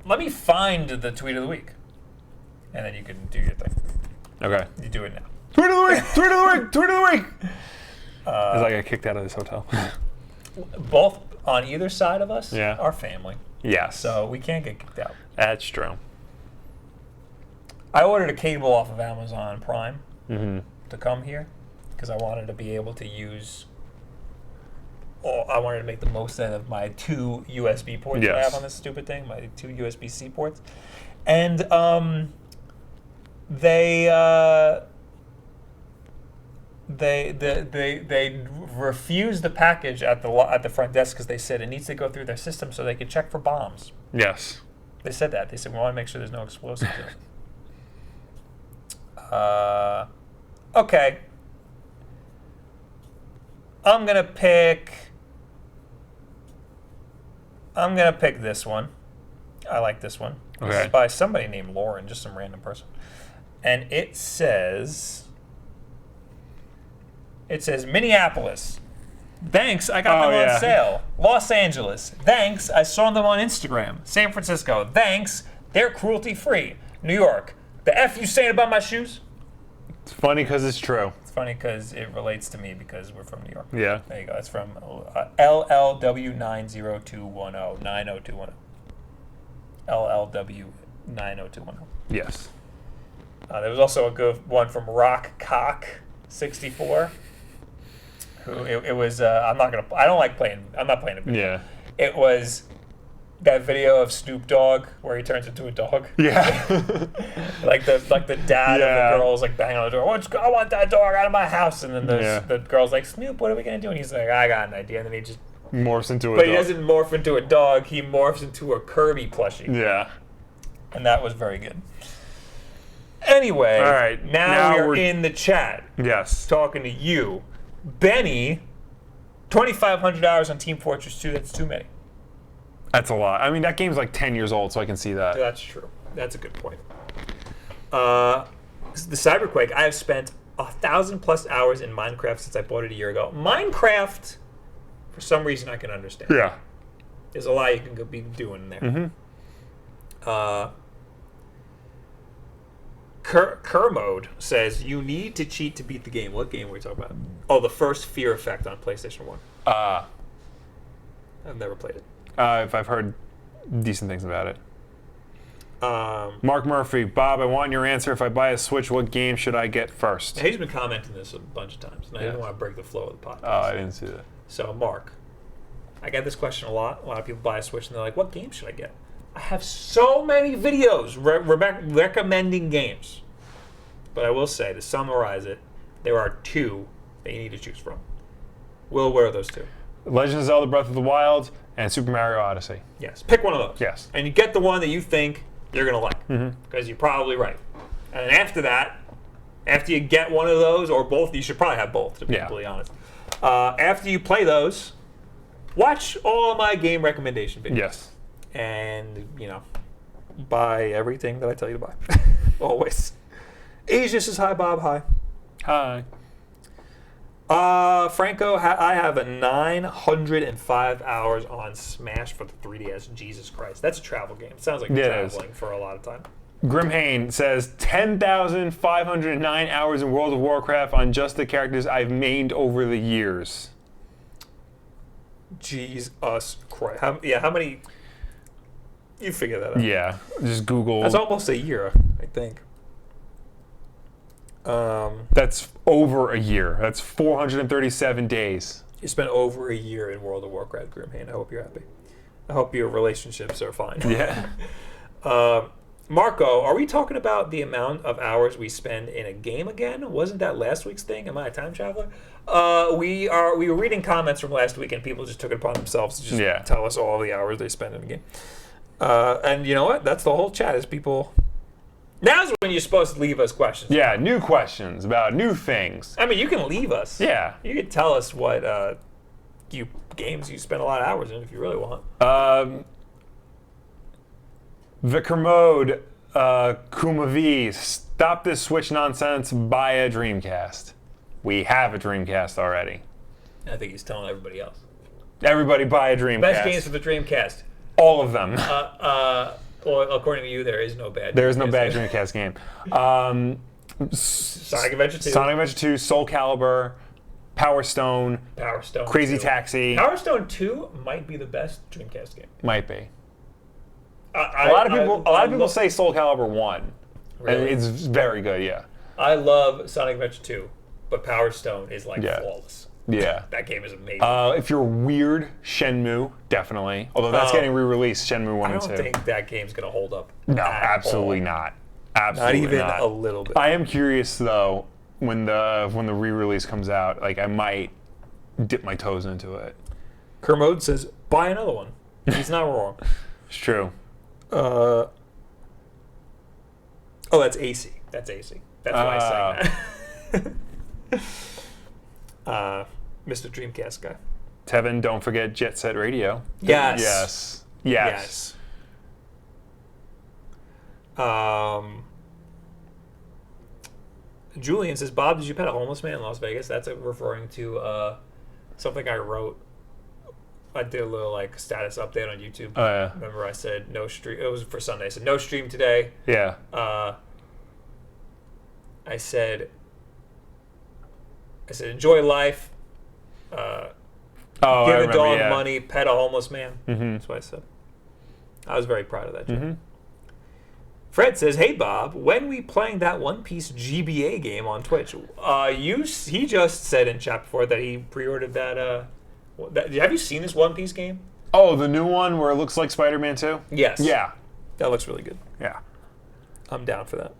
Let me find the tweet of the week, and then you can do your thing. Okay. You do it now. Tweet of the week! Tweet of the week! Tweet of the week! As I get kicked out of this hotel. Both on either side of us are family. Yes. So we can't get kicked out. That's true. I ordered a cable off of Amazon Prime to come here because I wanted to be able to use. I wanted to make the most out of my 2 USB ports that I have on this stupid thing, my 2 USB-C ports, and they refused the package at the front desk because they said it needs to go through their system so they could check for bombs. Yes. They said that. They said we want to make sure there's no explosives in it. Okay. I'm gonna pick this one. I like this one. Okay. This is by somebody named Lauren, just some random person. And it says Minneapolis. Thanks, I got them on sale. Los Angeles. Thanks, I saw them on Instagram. San Francisco. Thanks, they're cruelty free. New York. The F you saying about my shoes? It's funny because it's true. It's funny because it relates to me because we're from New York. Yeah. There you go. It's from LLW90210. 90210. LLW90210. Yes. There was also a good one from RockCock64. Who it was? I'm not playing it. Yeah. It was that video of Snoop Dogg where he turns into a dog. Yeah. like the dad of the girl's like banging on the door. I want that dog out of my house. And then the girl's like, Snoop, what are we gonna do? And he's like, I got an idea. And then he just morphs into a dog. But he doesn't morph into a dog. He morphs into a Kirby plushie. Yeah. And that was very good. Anyway, all right, now we're in the chat. Yes. Talking to you. Benny, 2,500 hours on Team Fortress 2. That's too many. That's a lot. I mean, that game's like 10 years old, so I can see that. That's true. That's a good point. The Cyberquake, I have spent 1,000+ hours in Minecraft since I bought it a year ago. Minecraft, for some reason, I can understand. Yeah. There's a lot you can be doing there. Kermode says, you need to cheat to beat the game. What game were we talking about? Oh, the first Fear Effect on PlayStation 1. I've never played it. I've heard decent things about it. Mark Murphy, Bob, I want your answer. If I buy a Switch, what game should I get first? He's been commenting this a bunch of times, and I didn't want to break the flow of the podcast. Oh, I didn't see that. So, Mark, I get this question a lot. A lot of people buy a Switch, and they're like, what game should I get? I have so many videos recommending games. But I will say, to summarize it, there are 2 that you need to choose from. Will, where are those 2? Legend of Zelda Breath of the Wild, and Super Mario Odyssey. Yes. Pick one of those. Yes. And you get the one that you think you're going to like. Because you're probably right. And then after that, after you get one of those, or both, you should probably have both, to be completely honest. After you play those, watch all of my game recommendation videos. Yes. And, buy everything that I tell you to buy. Always. Aegis is hi, Bob. Hi. Hi. Franco, I have a 905 hours on Smash for the 3DS. Jesus Christ. That's a travel game. It sounds like you're traveling for a lot of time. Grimhane says 10,509 hours in World of Warcraft on just the characters I've mained over the years. Jesus Christ. How many? You figure that out. Yeah, just Google. That's almost a year, I think. That's over a year. That's 437 days. You spent over a year in World of Warcraft, Grimhane. I hope you're happy. I hope your relationships are fine. Yeah. Marco, are we talking about the amount of hours we spend in a game again? Wasn't that last week's thing? Am I a time traveler? We were reading comments from last week, and people just took it upon themselves to just tell us all the hours they spend in a game. And you know what? That's the whole chat, is people... Now's when you're supposed to leave us questions. Yeah, new questions about new things. I mean, you can leave us. Yeah. You can tell us what games you spend a lot of hours in if you really want. Vicar Mode, Kuma V, stop this Switch nonsense, buy a Dreamcast. We have a Dreamcast already. I think he's telling everybody else. Everybody buy a Dreamcast. Best games for the Dreamcast. All of them. Well, according to you, there is no bad. There is no bad Dreamcast game. Sonic Adventure 2. Sonic Adventure 2, Soul Calibur, Power Stone, Crazy 2. Taxi. Power Stone 2 might be the best Dreamcast game. Might be. A lot of people say Soul Calibur 1. Really? And it's very good, yeah. I love Sonic Adventure 2, but Power Stone is like flawless. Yeah. That game is amazing. If you're weird, Shenmue, definitely. Although that's getting re-released, Shenmue 1 and 2. I don't think that game's going to hold up. No, absolutely not. Absolutely not. Not even a little bit. I am curious, though, when the re-release comes out, like I might dip my toes into it. Kermode says, buy another one. He's not wrong. It's true. Oh, that's AC. That's AC. That's why I sang that. Mr. Dreamcast guy. Tevin, don't forget Jet Set Radio. Yes. Yes. Julian says, Bob, did you pet a homeless man in Las Vegas? That's referring to something I wrote. I did a little status update on YouTube. Oh, yeah. Remember I said no stream. It was for Sunday. I said no stream today. Yeah. I said enjoy life. Give a dog money. Pet a homeless man. Mm-hmm. That's what I said. I was very proud of that. Mm-hmm. Fred says, "Hey Bob, when we playing that One Piece GBA game on Twitch?" He just said in chat before that he pre-ordered that. Have you seen this One Piece game? Oh, the new one where it looks like Spider-Man 2? Yes. Yeah. That looks really good. Yeah. I'm down for that.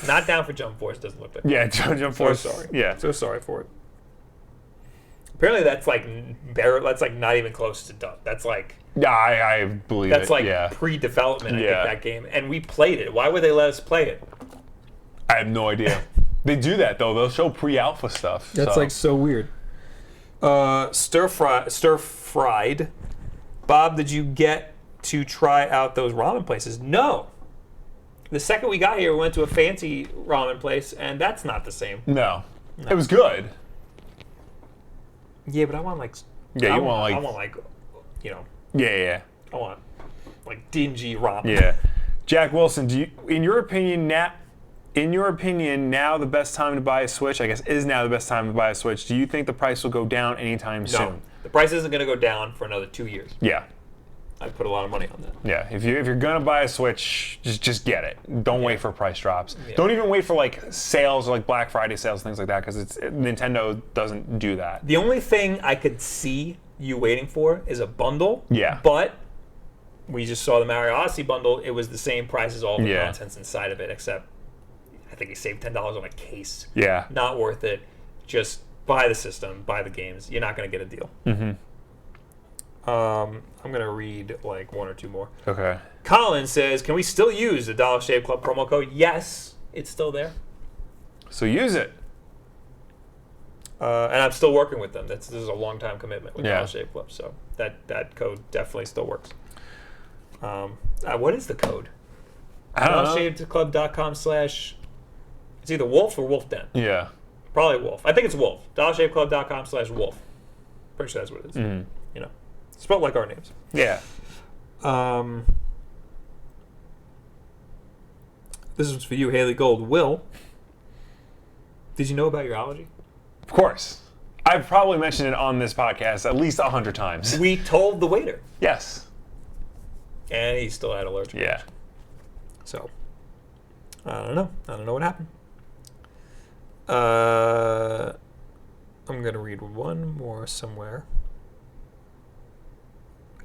Not down for Jump Force. Doesn't look that. Yeah, Jump Force. So sorry. Yeah. So sorry for it. Apparently, that's not even close to done. That's like. Yeah, I believe that's it. That's pre-development. I think that game, and we played it. Why would they let us play it? I have no idea. They do that though. They'll show pre-alpha stuff. That's so weird. Stir fried. Bob, did you get to try out those ramen places? No. The second we got here, we went to a fancy ramen place, and that's not the same. No. It was good. Yeah, but I want Yeah, I want Yeah. I want dingy ramen. Yeah. Jack Wilson, in your opinion, now the best time to buy a Switch? I guess is now the best time to buy a Switch. Do you think the price will go down anytime soon? No, the price isn't going to go down for another 2 years. Yeah. I'd put a lot of money on that. Yeah, if you're gonna buy a Switch, just get it. Don't wait for price drops. Yeah. Don't even wait for sales or Black Friday sales, things like that, because Nintendo doesn't do that. The only thing I could see you waiting for is a bundle. Yeah. But we just saw the Mario Odyssey bundle. It was the same price as all the contents inside of it, except I think you saved $10 on a case. Yeah. Not worth it. Just buy the system, buy the games. You're not going to get a deal. Mm-hmm. I'm going to read like one or two more. Okay. Colin says, can we still use the Dollar Shave Club promo code? Yes, it's still there. So use it. And I'm still working with them. This is a long-time commitment with Yeah. Dollar Shave Club, so that code definitely still works. What is the code? I don't know. DollarShaveClub.com/ it's either Wulff or Wulff Den. Yeah. Probably Wulff. I think it's Wulff. DollarShaveClub.com/ Wulff. Pretty sure that's what it is. Mm. You know, spelled like our names. Yeah. This is for you, Haley Gold. Will, did you know about your allergy? Of course. I've probably mentioned it on this podcast at least 100 times. We told the waiter, Yes. and he still had allergic. Yeah. So, I don't know. I don't know what happened. I'm going to read one more somewhere.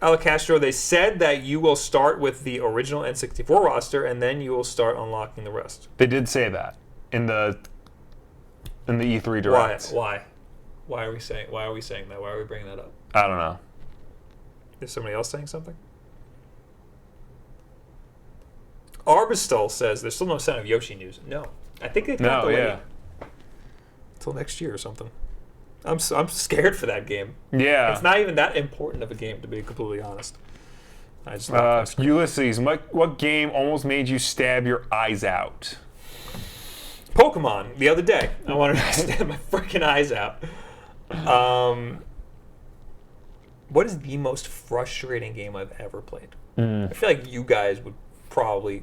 Alacastro, they said that you will start with the original N64 roster, and then you will start unlocking the rest. They did say that in the E3 Direct. Why? Why are we saying that? Why are we bringing that up? I don't know. Is somebody else saying something? Arbistal says there's still no sign of Yoshi news. No. I think they got delayed until next year or something. I'm scared for that game. Yeah. It's not even that important of a game, to be completely honest. I just Ulysses, what game almost made you stab your eyes out? Pokemon the other day. I wanted to stab my freaking eyes out. What is the most frustrating game I've ever played? I feel like you guys would probably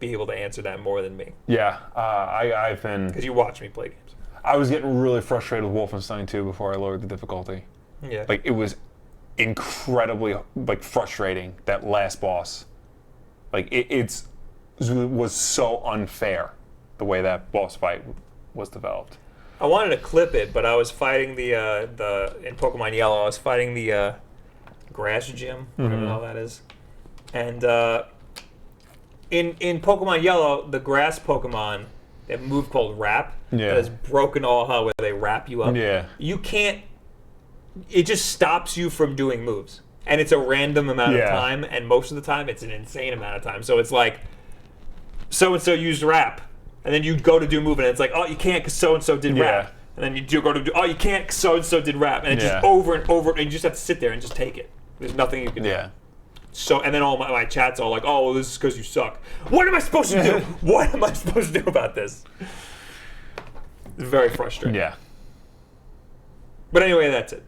be able to answer that more than me. Yeah, I've been... Because you watch me play games. I was getting really frustrated with Wolfenstein 2 before I lowered the difficulty. Yeah. Like, it was incredibly frustrating, that last boss. Like, it was so unfair, the way that boss fight was developed. I wanted to clip it, but I was fighting in Pokemon Yellow, I was fighting the grass gym, whatever the hell that is. And in Pokemon Yellow, the grass Pokemon, they have a move called Wrap that has broken all hell, where they wrap you up. Yeah. You can't. It just stops you from doing moves, and it's a random amount of time, and most of the time it's an insane amount of time. So it's like, so and so used Wrap, and then you go to do a move, and it's like, oh, you can't because so and so did Wrap, and then you go to do, oh, you can't because so and so did Wrap, and it's just over and over, and you just have to sit there and just take it. There's nothing you can do. So, and then all my chat's all like, oh, well, this is because you suck. What am I supposed to do? What am I supposed to do about this? It's very frustrating. Yeah. But anyway, that's it.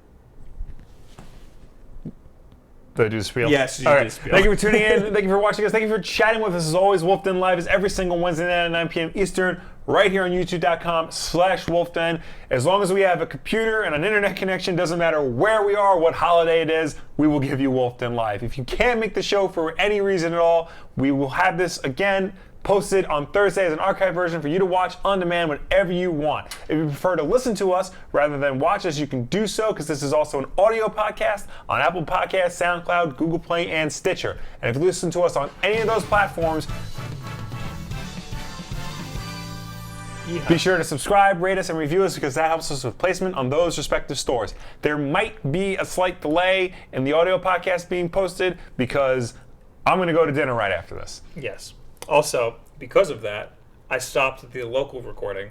Did I do the spiel? Yes, you All did right. the spiel. Thank you for tuning in. Thank you for watching us. Thank you for chatting with us. As always, Wulff Den Live is every single Wednesday night at 9 p.m. Eastern, right here on youtube.com/Wulff Den. As long as we have a computer and an internet connection, doesn't matter where we are, what holiday it is, we will give you Wulff Den Live. If you can't make the show for any reason at all, we will have this again posted on Thursday as an archive version for you to watch on demand whenever you want. If you prefer to listen to us rather than watch us, you can do so, because this is also an audio podcast on Apple Podcasts, SoundCloud, Google Play, and Stitcher. And if you listen to us on any of those platforms, be sure to subscribe, rate us, and review us, because that helps us with placement on those respective stores. There might be a slight delay in the audio podcast being posted, because I'm going to go to dinner right after this. Yes. Also, because of that, I stopped the local recording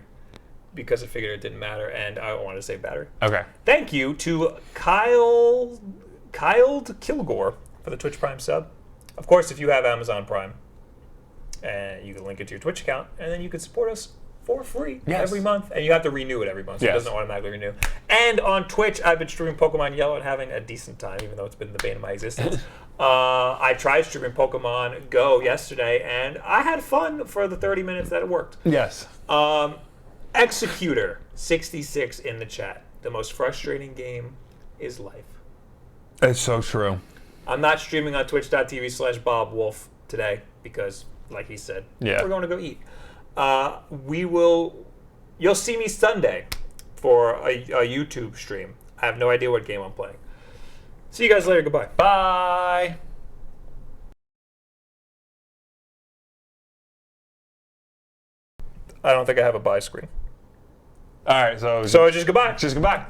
because I figured it didn't matter, and I wanted to save battery. Okay. Thank you to Kyle Kilgore for the Twitch Prime sub. Of course, if you have Amazon Prime, you can link it to your Twitch account, and then you can support us for free every month, and you have to renew it every month, so it doesn't automatically renew. And on Twitch, I've been streaming Pokemon Yellow and having a decent time, even though it's been the bane of my existence. I tried streaming Pokemon Go yesterday, and I had fun for the 30 minutes that it worked. Yes. Executor66 in the chat. The most frustrating game is life. It's so true. I'm not streaming on twitch.tv/BobWolf today because, like he said, we're going to go eat. You'll see me Sunday for a YouTube stream. I have no idea what game I'm playing. See you guys later. Goodbye. Bye. I don't think I have a bye screen. All right, so just goodbye. Just goodbye.